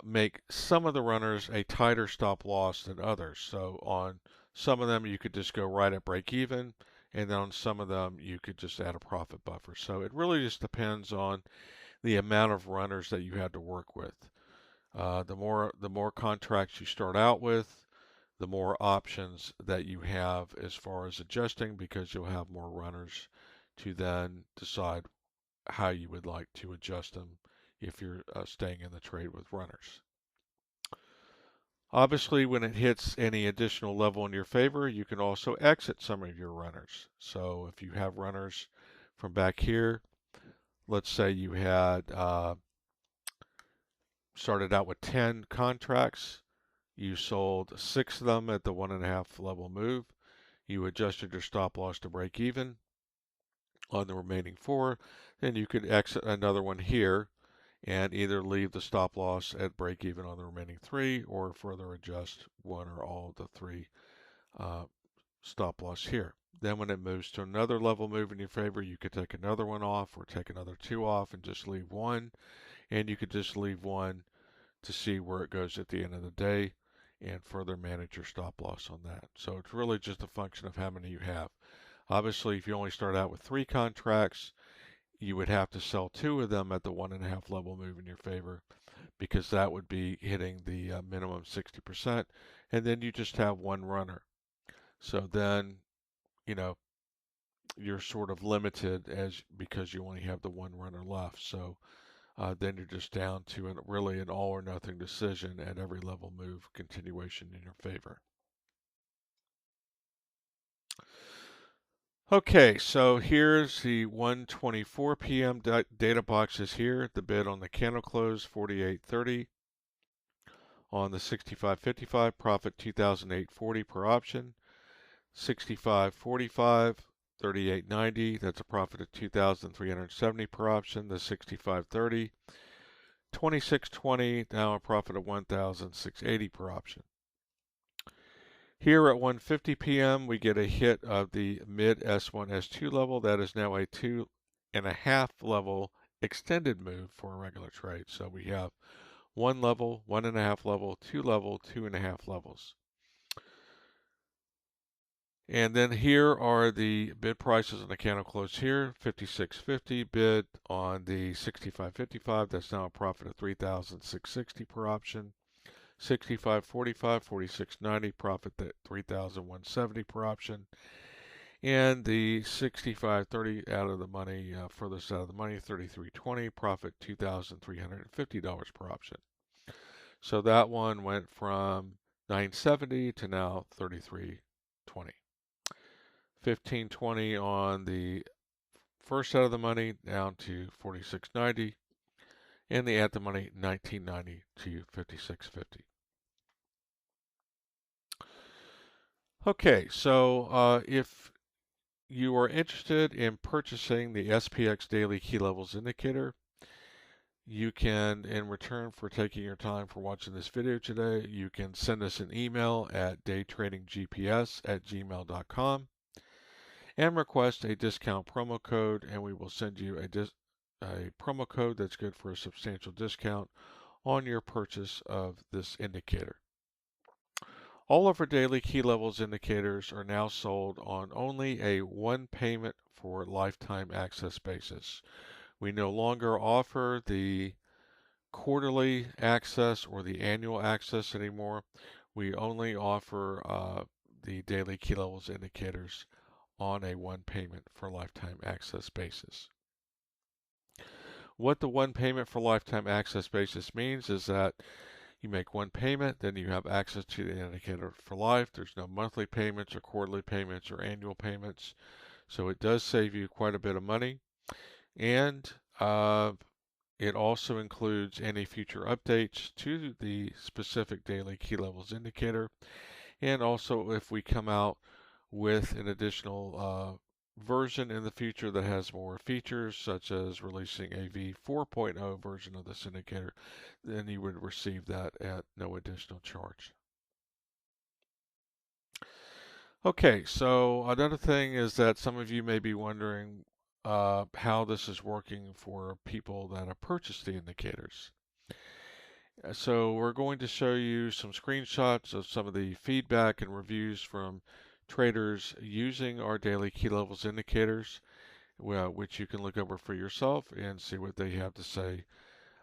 make some of the runners a tighter stop loss than others. So on some of them, you could just go right at break even, and then on some of them, you could just add a profit buffer. So it really just depends on the amount of runners that you had to work with. The more contracts you start out with, the more options that you have as far as adjusting, because you'll have more runners to then decide how you would like to adjust them if you're staying in the trade with runners. Obviously, when it hits any additional level in your favor, you can also exit some of your runners. So if you have runners from back here, let's say you had started out with 10 contracts, you sold 6 of them at the 1.5 level move, you adjusted your stop loss to break even on the remaining 4, then you could exit another one here and either leave the stop loss at break even on the remaining 3 or further adjust one or all of the 3 stop loss here. Then when it moves to another level move in your favor, you could take another one off or take another 2 off and just leave one, and you could just leave one to see where it goes at the end of the day and further manage your stop loss on that. So it's really just a function of how many you have. Obviously, if you only start out with 3 contracts, you would have to sell 2 of them at the 1.5 level move in your favor, because that would be hitting the minimum 60%, and then you just have one runner. So then, you're sort of limited because you only have the one runner left. So then you're just down to really an all or nothing decision at every level move continuation in your favor. Okay, so here's the 1:24 p.m. data boxes here. The bid on the candle close 48.30. On the 65.55, profit 2,840 per option. 65.45, 38.90. That's a profit of 2,370 per option. The 65.30, 26.20. Now a profit of 1,680 per option. Here at 1:50 p.m., we get a hit of the mid S1, S2 level. That is now a 2.5 level extended move for a regular trade. So we have 1 level, 1.5 level, 2 level, 2.5 levels. And then here are the bid prices on the candle close here. 56.50 bid on the 65.55. That's now a profit of 3,660 per option. 65.45, 46.90, profit at 3,170 per option. And the 65.30 out of the money, furthest out of the money, 33.20, profit $2,350 per option. So that one went from 970 to now 33.20. 15.20 on the first out of the money down to 46.90, and the at the money 19.90 to 56.50. Okay, so if you are interested in purchasing the SPX Daily Key Levels Indicator, You can, in return for taking your time for watching this video today, you can send us an email at daytradinggps@gmail.com and request a discount promo code, and we will send you a promo code that's good for a substantial discount on your purchase of this indicator. All of our daily key levels indicators are now sold on only a one payment for lifetime access basis. We no longer offer the quarterly access or the annual access anymore. We only offer the daily key levels indicators on a one payment for lifetime access basis. What the one payment for lifetime access basis means is that you make one payment, then you have access to the indicator for life. There's no monthly payments or quarterly payments or annual payments. So it does save you quite a bit of money. And it also includes any future updates to the specific daily key levels indicator. And also if we come out with an additional version in the future that has more features, such as releasing a v4.0 version of this indicator, then you would receive that at no additional charge. Okay, so another thing is that some of you may be wondering how this is working for people that have purchased the indicators. So we're going to show you some screenshots of some of the feedback and reviews from traders using our daily key levels indicators, which you can look over for yourself and see what they have to say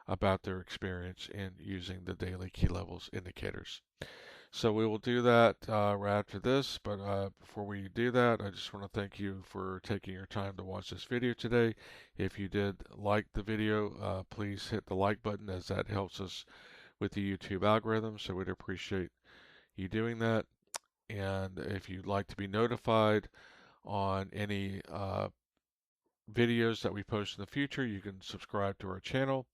about their experience in using the daily key levels indicators. So we will do that right after this, but before we do that, I just want to thank you for taking your time to watch this video today. If you did like the video, please hit the like button, as that helps us with the YouTube algorithm, so we'd appreciate you doing that. And if you'd like to be notified on any videos that we post in the future, you can subscribe to our channel.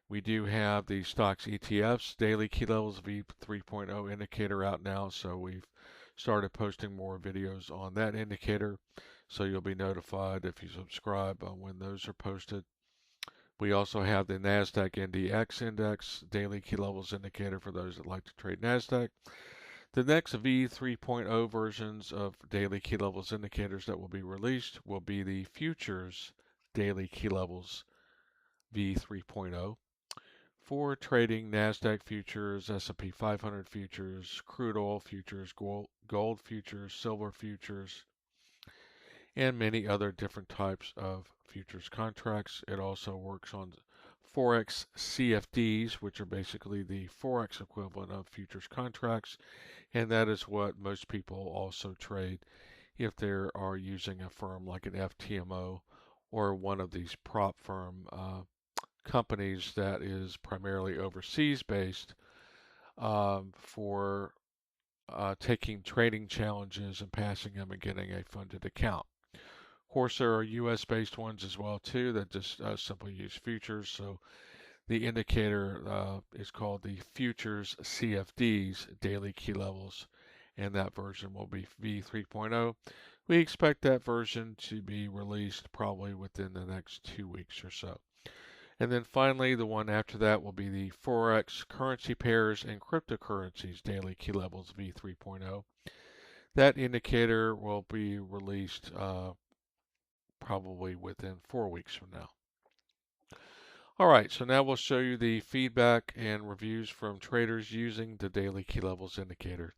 We do have the stocks ETFs daily key levels V3.0 indicator out now, so we've started posting more videos on that indicator, so you'll be notified if you subscribe when those are posted. We also have the NASDAQ NDX index daily key levels indicator for those that like to trade NASDAQ. The next V3.0 versions of daily key levels indicators that will be released will be the futures daily key levels V3.0 for trading NASDAQ futures, S&P 500 futures, crude oil futures, gold futures, silver futures, and many other different types of futures contracts. It also works on Forex CFDs, which are basically the Forex equivalent of futures contracts, and that is what most people also trade if they are using a firm like an FTMO or one of these prop firm companies that is primarily overseas based for taking trading challenges and passing them and getting a funded account. Of course, there are US based ones as well too that just simply use futures. So the indicator is called the Futures CFDs daily key levels, and that version will be V3.0. We expect that version to be released probably within the next 2 weeks or so. And then finally, the one after that will be the Forex currency pairs and cryptocurrencies daily key levels V3.0. That indicator will be released probably within 4 weeks from now. All right, so now we'll show you the feedback and reviews from traders using the daily key levels indicator.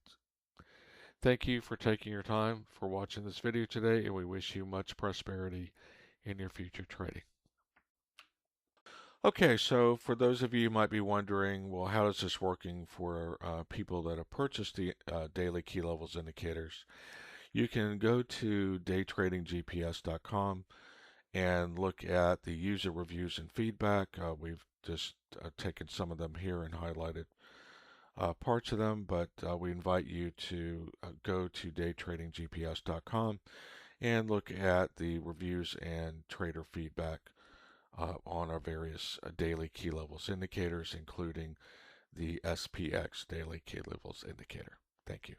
Thank you for taking your time for watching this video today, and we wish you much prosperity in your future trading. Okay, so for those of you who might be wondering, well, how is this working for people that have purchased the daily key levels indicators? You can go to daytradinggps.com and look at the user reviews and feedback. We've just taken some of them here and highlighted parts of them, but we invite you to go to daytradinggps.com and look at the reviews and trader feedback on our various daily key levels indicators, including the SPX daily key levels indicator. Thank you.